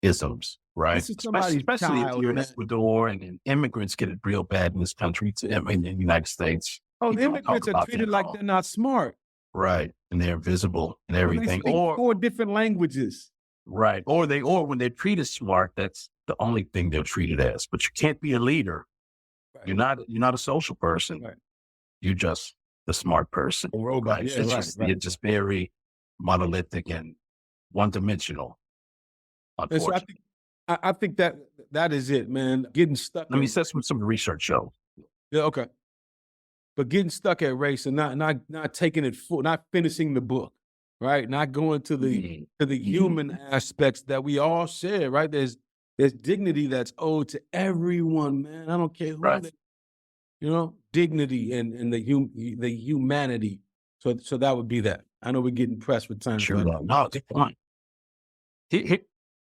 isms, right? Especially if you're in Ecuador and immigrants get it real bad in this country, in the United States. Oh, the immigrants are treated like they're not smart. Right. And they're invisible and everything. They speak 4 different languages. Right. Or when they're treated smart, that's the only thing they're treated as. But you can't be a leader. Right. You're not a social person. Right. You're just the smart person. A robot. Right? Yeah, you're just very monolithic and one-dimensional. Unfortunately. So I think that is it, man. Getting stuck. Let me set some research show. Yeah, okay. But getting stuck at race and not taking it full, not finishing the book, right? Not going to the human aspects that we all share, right? There's dignity that's owed to everyone, man. I don't care who dignity and the humanity. So that would be that. I know we're getting pressed with time. Sure. No, it's fine.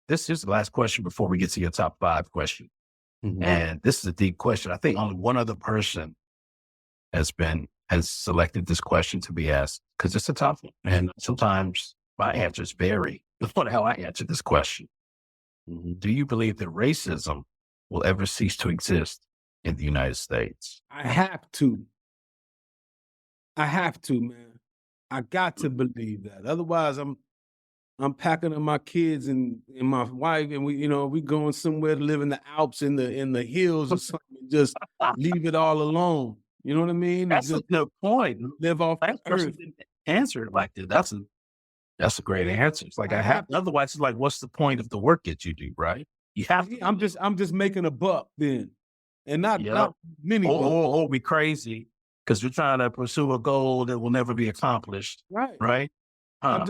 This is the last question before we get to your top 5 question. And this is a deep question. I think only one other person has selected this question to be asked because it's a tough one. And sometimes my answers vary on how I answer this question. Do you believe that racism will ever cease to exist in the United States? I have to, man. I got to believe that. Otherwise, I'm packing up my kids and my wife, and we going somewhere to live in the Alps, in the hills or something. Just leave it all alone. You know what I mean? That's just no point. Live off that the earth. Didn't answer it like that. That's a great answer. It's like I I have. Otherwise, it's like, what's the point of the work that you do, right? You have to. I'm just making a buck then, and not Yeah. many bucks. Or be crazy because you're trying to pursue a goal that will never be accomplished, Right. right? I'm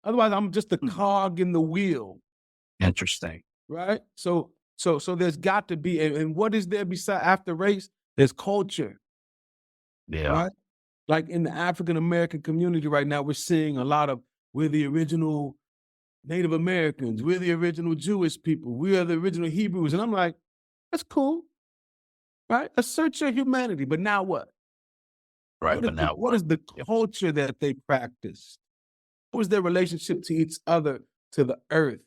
otherwise I'm just a Hmm. cog in the wheel. Interesting. Right. So there's got to be, and what is there beside after race? There's culture. Yeah. Right. Like in the African American community right now, we're seeing a lot of, we're the original Native Americans, we're the original Jewish people, we are the original Hebrews. And I'm like, that's cool. Right. Assert your humanity. But now what? Right. But now what is the culture that they practice? What is their relationship to each other, to the earth?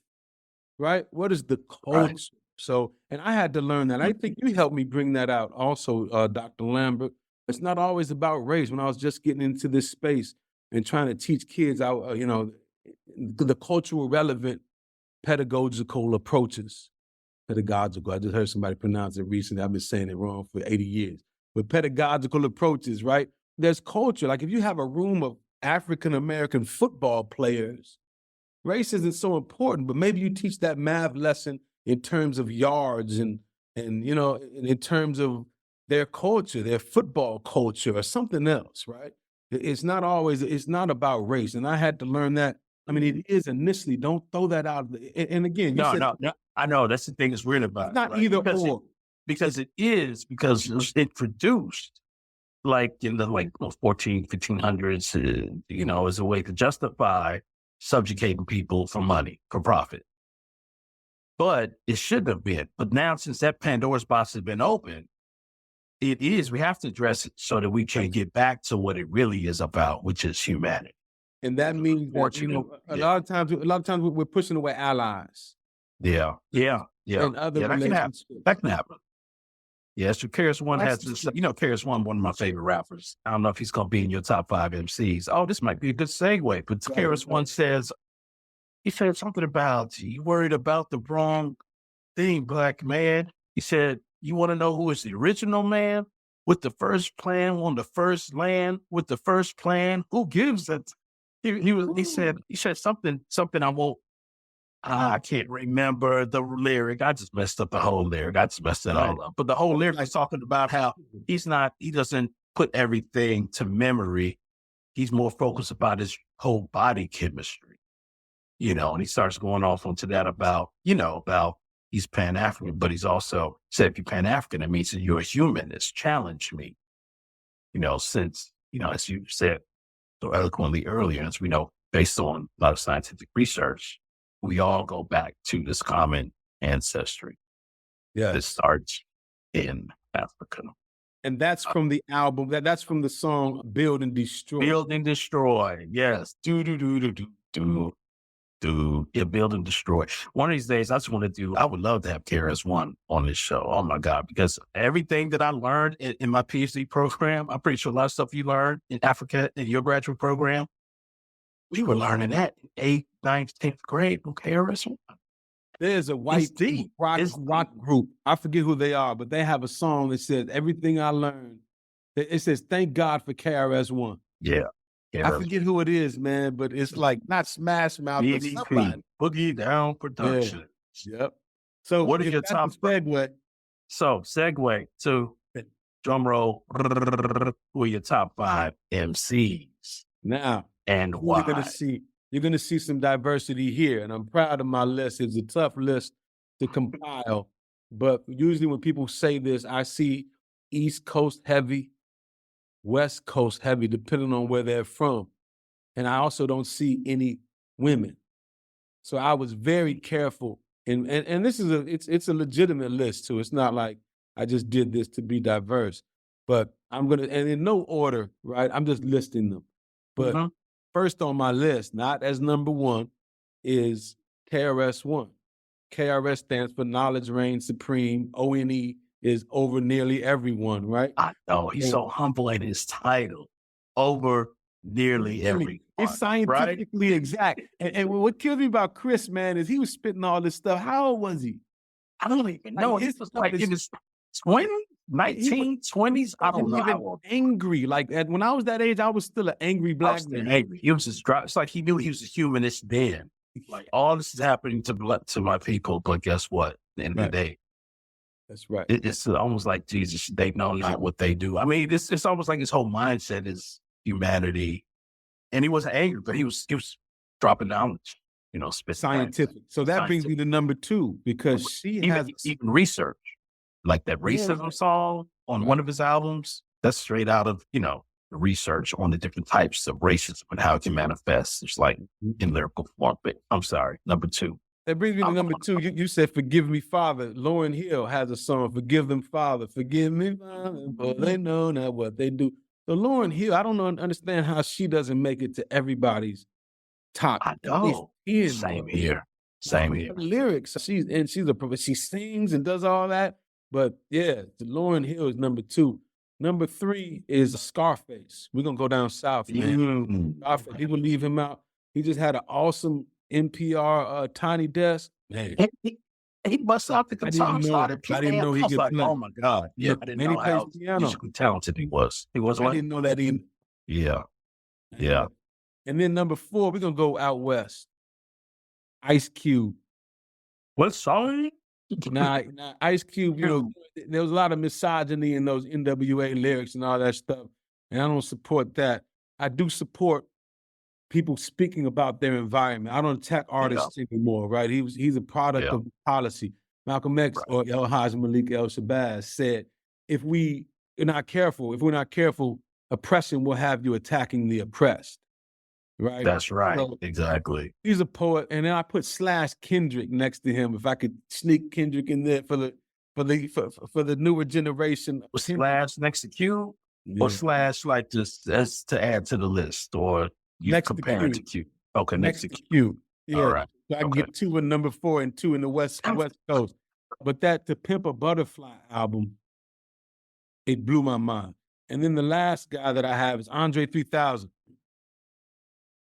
Right? What is the culture? Right. So, and I had to learn that. I think you helped me bring that out also, Dr. Lambert. It's not always about race. When I was just getting into this space and trying to teach kids out, the cultural relevant pedagogical approaches. Pedagogical. I just heard somebody pronounce it recently. I've been saying it wrong for 80 years. But pedagogical approaches, right? There's culture. Like if you have a room of African-American football players, race isn't so important, but maybe you teach that math lesson in terms of yards and in terms of their culture, their football culture or something else, right? It's not about race. And I had to learn that. I mean, it is initially, don't throw that out. And again, you said, No. I know that's the thing that's weird about it's not it, right? either because because it was introduced like in the 1500s, as a way to justify subjugating people for money, for profit. But it shouldn't have been. But now, since that Pandora's box has been opened, we have to address it so that we can get back to what it really is about, which is humanity. and that means that, a lot of times we're pushing away allies. Yeah. And other that can happen. relationships. That can happen. Yeah, so KRS-One has this, KRS-One, one of my favorite rappers. I don't know if he's going to be in your top 5 MCs. Oh, this might be a good segue. But KRS-One says, he said something about, you worried about the wrong thing, black man. He said, you want to know who is the original man with the first plan on the first land with the first plan? Who gives it? He said something I can't remember the lyric. I just messed up the whole lyric. I just messed it all up. But the whole lyric is talking about how he doesn't put everything to memory. He's more focused about his whole body chemistry, and he starts going off onto that about he's Pan-African, but he's also said, if you're Pan-African, it means that you're a human. It's challenged me, since, as you said so eloquently earlier, as we know, based on a lot of scientific research, we all go back to this common ancestry. Yeah. That starts in Africa. And that's from the album, that's from the song Build and Destroy. Build and Destroy. Yes. Yeah, Build and Destroy. One of these days, I would love to have KRS-One on this show. Oh my God, because everything that I learned in my PhD program, I'm pretty sure a lot of stuff you learned in Africa in your graduate program, we were learning that in 8th, 9th, 10th grade from KRS-One. There's a white rock group. I forget who they are, but they have a song that says, everything I learned. It says, thank God for KRS-One. Yeah. I forget who it is, man, but it's like not Smash Mouth, but somebody. Boogie Down Production. Yeah. Yep. So what are your top segue? So segue to drum roll. Who are your top 5 MCs? Now, and why? You're gonna see some diversity here, and I'm proud of my list. It's a tough list to compile, but usually when people say this, I see East Coast heavy, West Coast heavy, depending on where they're from. And I also don't see any women. So I was very careful. And this is it's a legitimate list too. It's not like I just did this to be diverse. But and in no order, right? I'm just listing them. But first on my list, not as number 1, is KRS-One. KRS stands for Knowledge Reigns Supreme. ONE is over nearly everyone, right? I know. He's so humble in his title. Over nearly everyone. It's scientifically exact. And what kills me about Chris, man, is he was spitting all this stuff. How old was he? I don't even know. He was like in his 20s? 1920s. I don't know. Even angry. Like when I was that age, I was still an angry black man. Angry. He was just dry. It's like he knew he was a humanist then. Like all this is happening to my people, but guess what? At the end of the day, that's right. It's almost like Jesus. They know not what they do. I mean, it's almost like his whole mindset is humanity, and he wasn't angry, but he was dropping knowledge. Scientific. So that brings me to number 2 because she has even research, like that racism song on one of his albums. That's straight out of the research on the different types of racism and how it can manifest. It's like in lyrical form. But I'm sorry, number 2. That brings me to number 2. You said, "Forgive me, Father." Lauryn Hill has a song, "Forgive them, Father. Forgive me, Father, for they know not what they do." So Lauryn Hill, I don't understand how she doesn't make it to everybody's top. I know. Same here. Her lyrics. She sings and does all that. But yeah, Lauryn Hill is number 2. Number 3 is Scarface. We're gonna go down south, man. Scarface. People leave him out. He just had an awesome NPR Tiny Desk. Man. He busts out the guitar. I didn't know he could play. Oh my God. Yeah, I didn't know how musically talented he was. He was I didn't know that either. Yeah. Yeah. And then number 4, we're gonna go out west. Ice Cube. What song? Now Ice Cube, there was a lot of misogyny in those NWA lyrics and all that stuff. And I don't support that. I do support people speaking about their environment. I don't attack artists anymore, right? He's a product of policy. Malcolm X or El Haj Malik El Shabazz said, if we're not careful, oppression will have you attacking the oppressed. Right. That's right. So, exactly. He's a poet, and then I put / Kendrick next to him. If I could sneak Kendrick in there for the newer generation. / next to Q, or / like just as to add to the list, or you next compare it to Q. Okay, next to Q. Yeah. All right. So I can get 2 in number 4 and 2 in the West Coast. But that To Pimp a Butterfly album, it blew my mind. And then the last guy that I have is Andre 3000.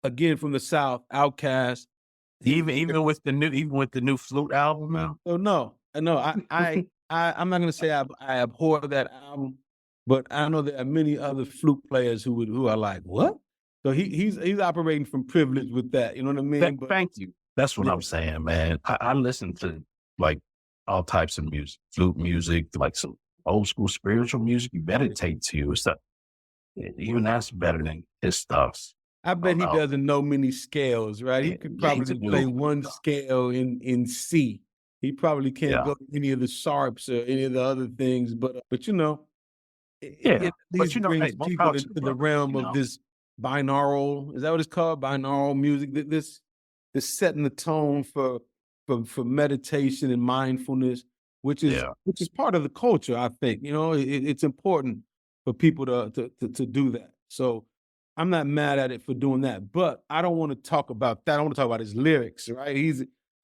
Again, from the South, Outkast. Even with the new Flute album now. So no, I'm not gonna say I abhor that album, but I know there are many other flute players who are like, what? So he's operating from privilege with that. You know what I mean? Thank you. That's what I'm saying, man. I listen to like all types of music, flute music, like some old school spiritual music. You meditate to stuff. Even that's better than his stuff. I bet he doesn't know many scales, right? He could probably play one scale in C. He probably can't go to any of the sharps or any of the other things, but it brings people into the realm of this binaural. Is that what it's called? Binaural music. This setting the tone for meditation and mindfulness, which is part of the culture. I think it's important for people to do that. So I'm not mad at it for doing that, but I don't want to talk about that. I want to talk about his lyrics, right?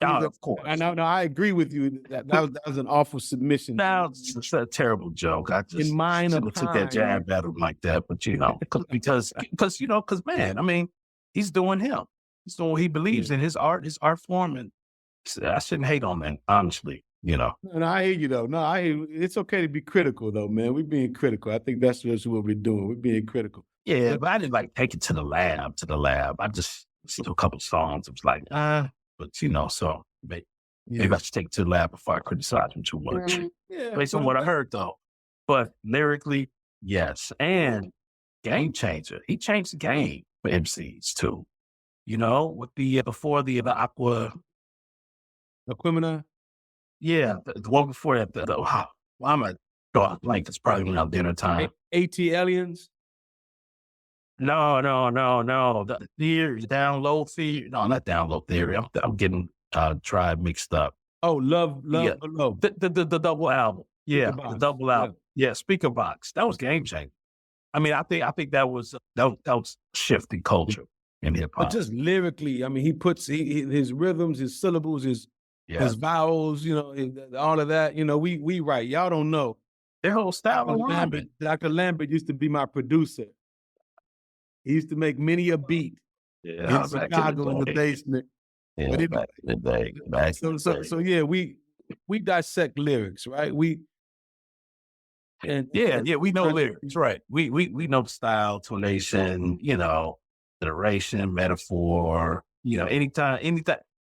Of course. I agree with you. That was an awful submission. Now it's a terrible joke. I just took that jab at him like that, but because man, I mean, he's doing him. He's doing what he believes in, his art form, and I shouldn't hate on that, honestly. No, I hear you though. No, it's okay to be critical though, man. We're being critical. I think that's just what we're doing. We're being critical. Yeah, but I didn't take it to the lab. I just listened to a couple of songs. It was like, but so maybe I should take it to the lab before I criticize him too much. Based on what I heard though. But lyrically, yes. And game changer. He changed the game for MCs too. With the before the Aquemini? Yeah, the one before that. Why am I drawing blank? It's probably around dinner time. AT Aliens? No. The theory, down low theory. No, not down low theory. I'm getting Tribe mixed up. Oh, love below. The double album. Yeah, the double album. Yeah, Speaker Box. That was game changing. I mean, I think that was shifting culture in hip hop. But just lyrically, I mean, he puts his rhythms, his syllables, his vowels, all of that. We write. Y'all don't know. Their whole style of rhyming. Dr. Lambert used to be my producer. He used to make many a beat in Chicago in the basement. Yeah, back in the day. So we dissect lyrics, right? Yeah, we know lyrics, right? We know the style, tonation, alliteration, metaphor, anytime,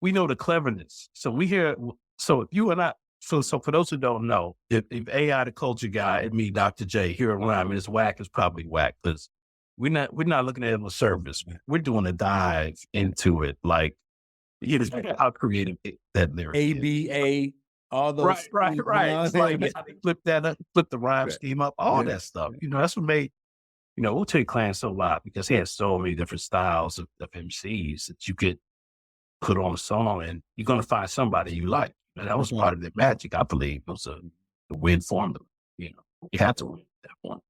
we know the cleverness. So we hear. So if you and I, so for those who don't know, if AI the culture guy and me, Dr. J, hear a rhyme and it's whack, it's probably whack because we're not looking at it on the surface. We're doing a dive into it, like how creative that lyric is. ABA, all those. Right. It's like how they flip that up, flip the rhyme scheme up, all that stuff. That's what made, Wu-Tang Clan so loud because he had so many different styles of MCs that you could put on a song and you're going to find somebody you like. And that was part of the magic, I believe. It was a win formula. You had to win that one.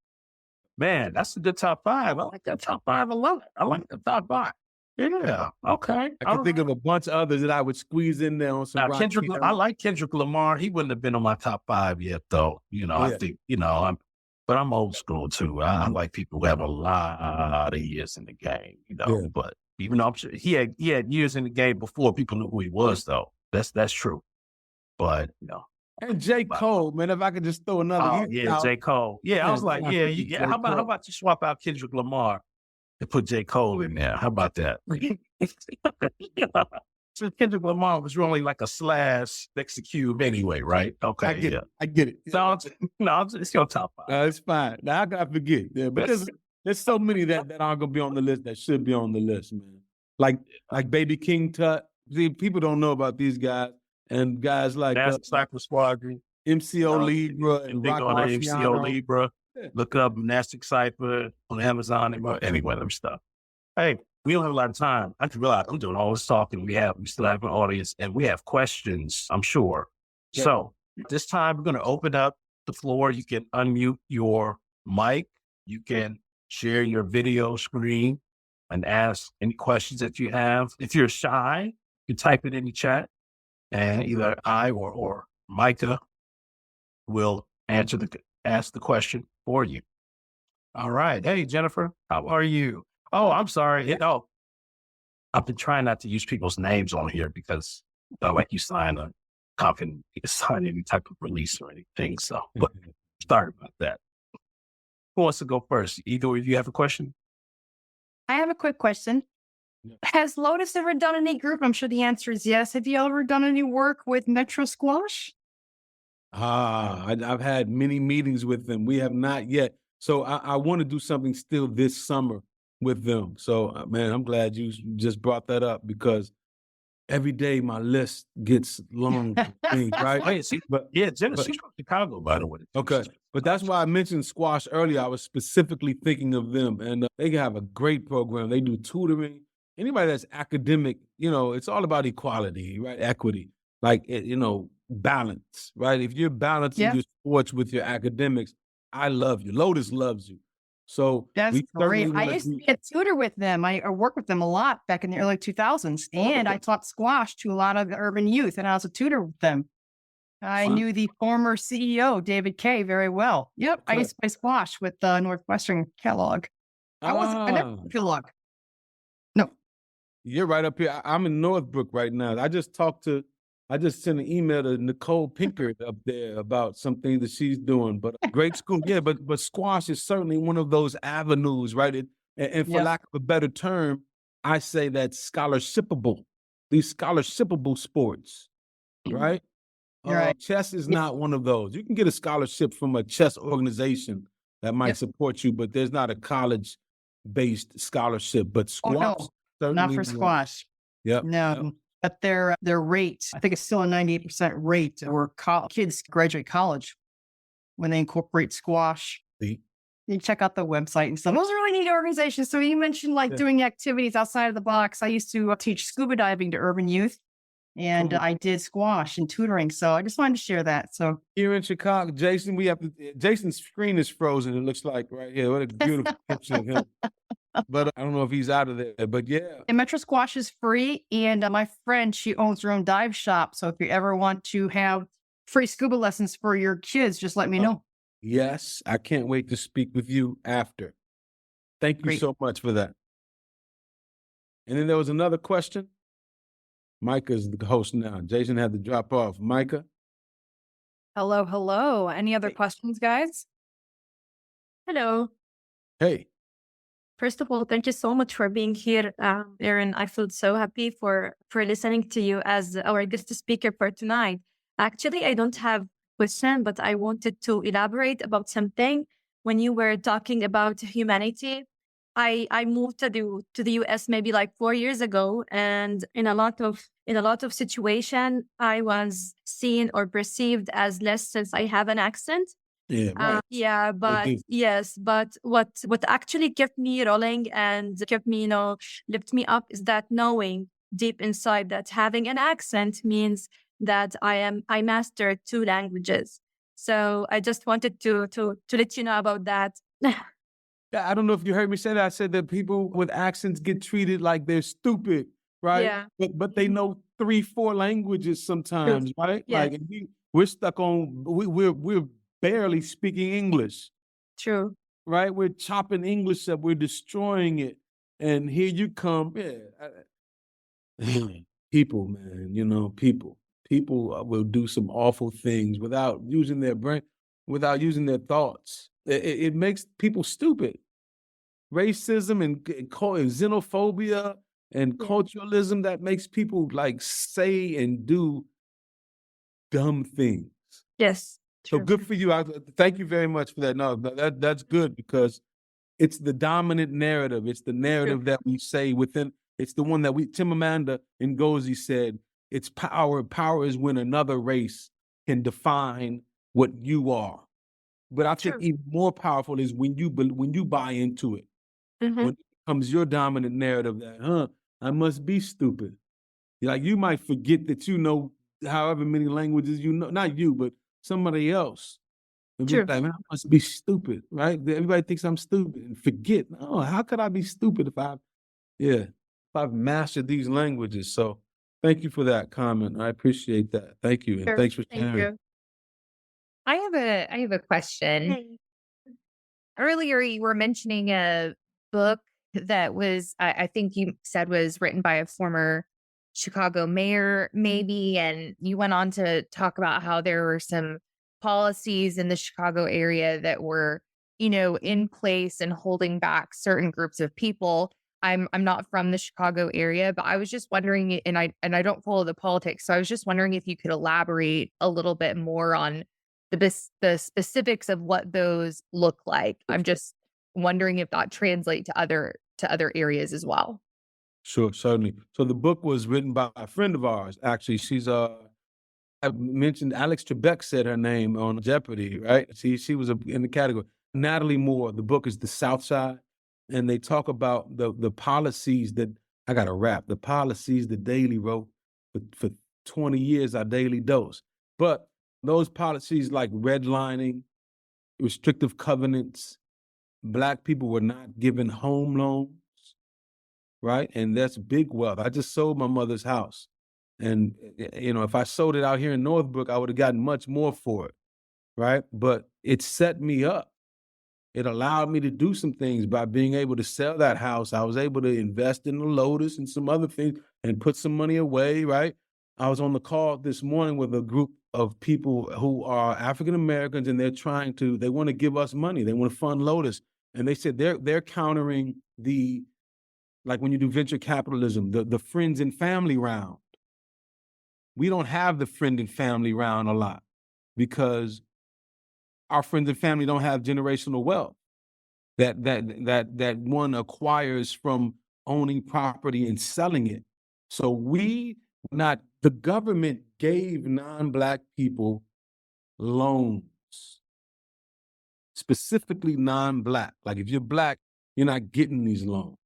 Man, that's a good top five. I like that top five. I love it. I like the top five. Yeah. Okay. I can think of a bunch of others that I would squeeze in there on some. Now, I like Kendrick Lamar. He wouldn't have been on my top five yet, though. I think, but I'm old school too. I like people who have a lot of years in the game, but even though I'm sure he had years in the game before people knew who he was, though. That's true. But, And J. Cole, man, if I could just throw another. J. Cole. Yeah, I was like, how about you swap out Kendrick Lamar and put J. Cole in there? How about that? So Kendrick Lamar was really like a slash next cube anyway, right? Okay, I get it. So it's your top five. It's fine. Now I forget. Yeah, but there's so many that aren't gonna be on the list that should be on the list, man. Like Baby King Tut. See, people don't know about these guys and guys like Cypher Squadron, MCO Libra, and Rock MCO Libra. Look up Monastic Cypher on Amazon and anyway, them stuff. Hey, we don't have a lot of time. I just realized I'm doing all this talking. We still have an audience and we have questions, I'm sure. Yeah. So this time we're going to open up the floor. You can unmute your mic. You can share your video screen and ask any questions that you have. If you're shy, you type it in the chat and either I or Micah will ask the question for you. All right. Hey, Jennifer, how are you? Oh, I'm sorry. I've been trying not to use people's names on here because like you sign any type of release or anything. So, but sorry about that. Who wants to go first? Either of you have a question? I have a quick question. Yeah. Has Lotus ever done any group? I'm sure the answer is yes. Have you ever done any work with Metro Squash? I've had many meetings with them. We have not yet. So I want to do something still this summer with them. So, man, I'm glad you just brought that up because every day my list gets long, right? Jennifer, she's from Chicago, by the way. Okay. But that's why I mentioned squash earlier. I was specifically thinking of them, and they have a great program. They do tutoring. Anybody that's academic, it's all about equality, right? Equity, balance, right? If you're balancing your sports with your academics, I love you. Lotus loves you. So that's great. I used to be a tutor with them. I worked with them a lot back in the early 2000s, and I taught squash to a lot of the urban youth, and I was a tutor with them. I knew the former CEO, David Kay, very well. Yep, I used to play squash with Northwestern Kellogg. I never Kellogg. No. You're right up here. I'm in Northbrook right now. I just sent an email to Nicole Pinkert up there about something that she's doing. But great school, but squash is certainly one of those avenues, right? And for lack of a better term, I say that's scholarshipable. These scholarshipable sports, right? Right. Chess is not one of those. You can get a scholarship from a chess organization that might support you, but there's not a college-based scholarship. But squash, not for squash. Yep. No. But their rate, I think it's still a 98% rate where kids graduate college when they incorporate squash. You check out the website and stuff. Those are really neat organizations. So you mentioned doing activities outside of the box. I used to teach scuba diving to urban youth, and I did squash and tutoring. So I just wanted to share that. So here in Chicago, Jason, Jason's screen is frozen. It looks like right here. What a beautiful picture of him. But I don't know if he's out of there, but yeah. And Metro Squash is free. And my friend, she owns her own dive shop. So if you ever want to have free scuba lessons for your kids, just let me know. Yes. I can't wait to speak with you after. Thank you so much for that. And then there was another question. Micah's the host now. Jason had to drop off. Micah? Hello. Any other questions, guys? Hello. Hey, First of all, thank you so much for being here, Aaron. I feel so happy for listening to you as our guest speaker for tonight. Actually, I don't have question, but I wanted to elaborate about something. When you were talking about humanity, I moved to the US maybe like 4 years ago, and in a lot of situation, I was seen or perceived as less since I have an accent. yeah, right. Yeah, They but do. yes, but what actually kept me rolling and kept me, lift me up is that knowing deep inside that having an accent means that I mastered two languages. So I just wanted to let you know about that. Yeah, I don't know if you heard me say that. I said that people with accents get treated like they're stupid, right? Yeah. But they know 3, 4 languages True. sometimes, right? Yes. Like and we're stuck on we're barely speaking English, True. right? We're chopping English up, we're destroying it. And here you come, people, man, people. People will do some awful things without using their brain, without using their thoughts. It makes people stupid. Racism and xenophobia and Yeah. culturalism that makes people like say and do dumb things. Yes. So True. good for you. Thank you very much for that. No, that's good because it's the dominant narrative. It's the True. narrative that we say within. It's the one that Chimamanda Ngozi said. It's power. Power is when another race can define what you are. But I think True. even more powerful is when you buy into it. Mm-hmm. When it becomes your dominant narrative that, I must be stupid. Like you might forget that you know however many languages you know, not you, but somebody else. And be True. like, man, I must be stupid, right? Everybody thinks I'm stupid and forget. Oh, how could I be stupid if I've mastered these languages? So thank you for that comment. I appreciate that. Thank you. And Sure. thanks for Thank sharing. you. I have a question. Earlier, you were mentioning a book that was, I think you said was written by a former Chicago mayor, maybe, and you went on to talk about how there were some policies in the Chicago area that were, in place and holding back certain groups of people. I'm not from the Chicago area, but I was just wondering, and I don't follow the politics, so I was just wondering if you could elaborate a little bit more on the specifics of what those look like. I'm just wondering if that translate to other areas as well. Sure, certainly. So the book was written by a friend of ours. Actually, she's I mentioned Alex Trebek said her name on Jeopardy, right? She was in the category. Natalie Moore. The book is The South Side, and they talk about the policies that I got to rap. The policies that Daley wrote for 20 years. Our daily dose, but those policies like redlining, restrictive covenants, Black people were not given home loans, right? And that's big wealth. I just sold my mother's house. And, if I sold it out here in Northbrook, I would have gotten much more for it, right? But it set me up. It allowed me to do some things by being able to sell that house. I was able to invest in the Lotus and some other things and put some money away, right? I was on the call this morning with a group of people who are African Americans and they want to give us money. They want to fund Lotus. And they said they're countering like when you do venture capitalism, the friends and family round. We don't have the friend and family round a lot because our friends and family don't have generational wealth that one acquires from owning property and selling it. So the government gave non-Black people loans, specifically non-Black. Like if you're Black, you're not getting these loans,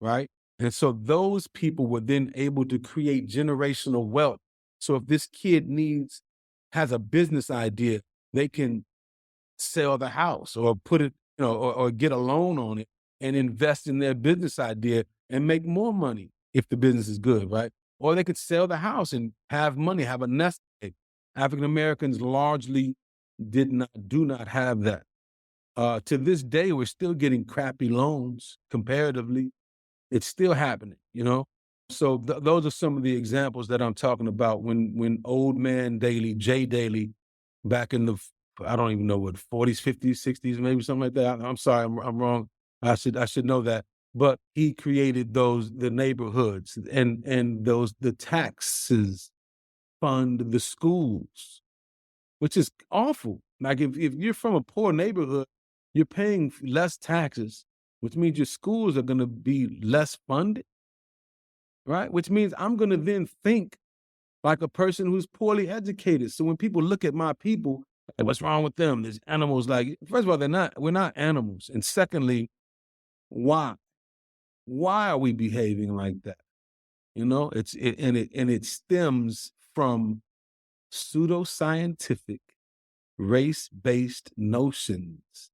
right? And so those people were then able to create generational wealth. So if this kid has a business idea, they can sell the house or put it, or get a loan on it and invest in their business idea and make more money if the business is good, right? Or they could sell the house and have money, have a nest egg. African Americans largely do not have that. To this day, we're still getting crappy loans comparatively. It's still happening, So those are some of the examples that I'm talking about when old man Daley, Jay Daley, back in the I don't even know what 40s, 50s, 60s, maybe something like that. I'm sorry, I'm wrong. I should know that. But he created the neighborhoods and the taxes fund the schools, which is awful. Like if you're from a poor neighborhood, you're paying less taxes, which means your schools are going to be less funded, right? Which means I'm going to then think like a person who's poorly educated. So when people look at my people, like, what's wrong with them? There's animals. Like, first of all, we're not animals. And secondly, why? Why are we behaving like that? You know, it stems from pseudoscientific, race-based notions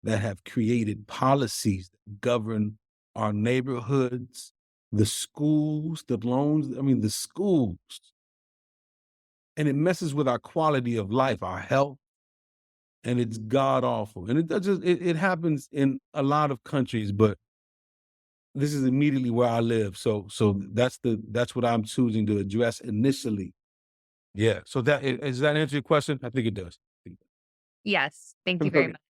that have created policies that govern our neighborhoods, the schools, the schools. And it messes with our quality of life, our health, and it's god awful. And it happens in a lot of countries, but this is immediately where I live. So that's what I'm choosing to address initially. Yeah. So does that answer your question? I think it does. Yes. Thank you very much.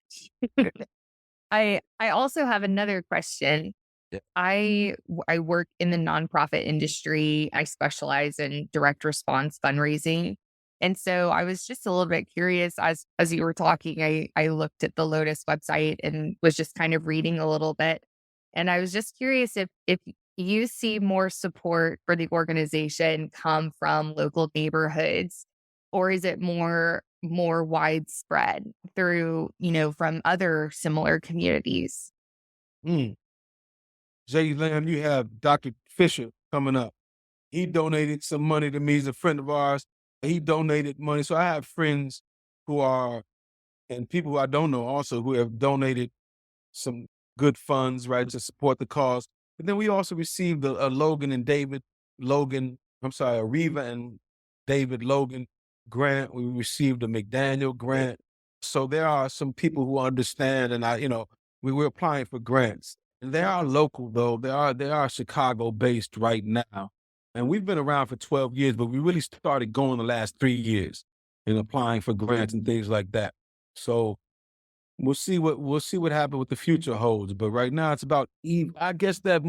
I also have another question. Yeah. I work in the nonprofit industry. I specialize in direct response fundraising. And so I was just a little bit curious as you were talking, I looked at the Lotus website and was just kind of reading a little bit. And I was just curious if you see more support for the organization come from local neighborhoods, or is it more widespread through, from other similar communities? Jay Lamb, you have Dr. Fisher coming up. He donated some money to me. He's a friend of ours. He donated money. So I have friends and people who I don't know also, who have donated some good funds, right, to support the cause. But then we also received a Reva and David Logan grant. We received a McDaniel grant. So there are some people who understand, and we were applying for grants. And they are local, though. They are Chicago-based right now. And we've been around for 12 years, but we really started going the last 3 years and applying for grants and things like that. So we'll see what happens, what the future holds. But right now, it's about I guess that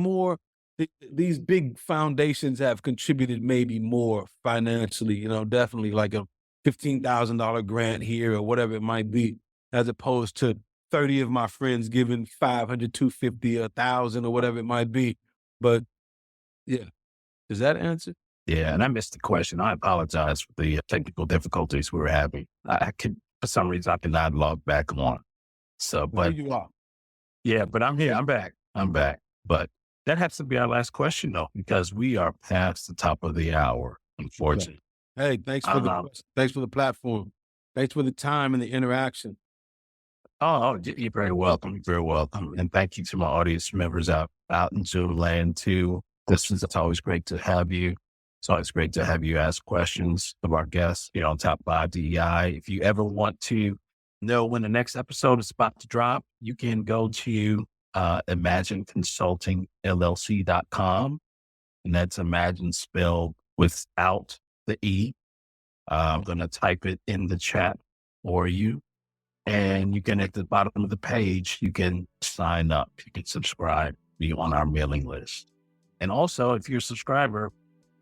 these big foundations have contributed maybe more financially. Definitely like a $15,000 grant here or whatever it might be, as opposed to 30 of my friends giving $500, $250, $1,000 or whatever it might be. But yeah, does that answer? Yeah, and I missed the question. I apologize for the technical difficulties we were having. For some reason, I could not log back on. So, but Here you are. Yeah, but I'm here. I'm back. But that has to be our last question, though, because we are past the top of the hour, unfortunately. Hey, thanks for the platform. Thanks for the time and the interaction. Oh, you're very welcome. You're very welcome. And thank you to my audience members out in Zoom land too. It's always great to have you. It's always great to have you ask questions of our guests, on Top 5 DEI. If you ever want to know when the next episode is about to drop, you can go to imagineconsultingllc.com. And that's Imagine spelled without the E. I'm going to type it in the chat for you. And you can, at the bottom of the page, you can sign up. You can subscribe, be on our mailing list. And also, if you're a subscriber,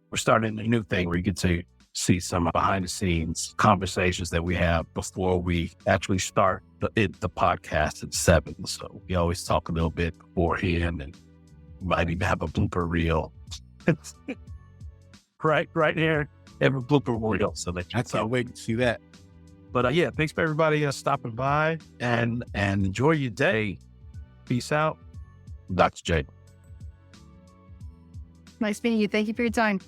we're starting a new thing where you get to see some behind the scenes conversations that we have before we actually start the podcast at 7. So we always talk a little bit beforehand, and might even have a blooper reel. right here, have a blooper reel. So that I can't wait to see that. But yeah, thanks for everybody stopping by, and enjoy your day. Peace out. Dr. J. Nice meeting you. Thank you for your time.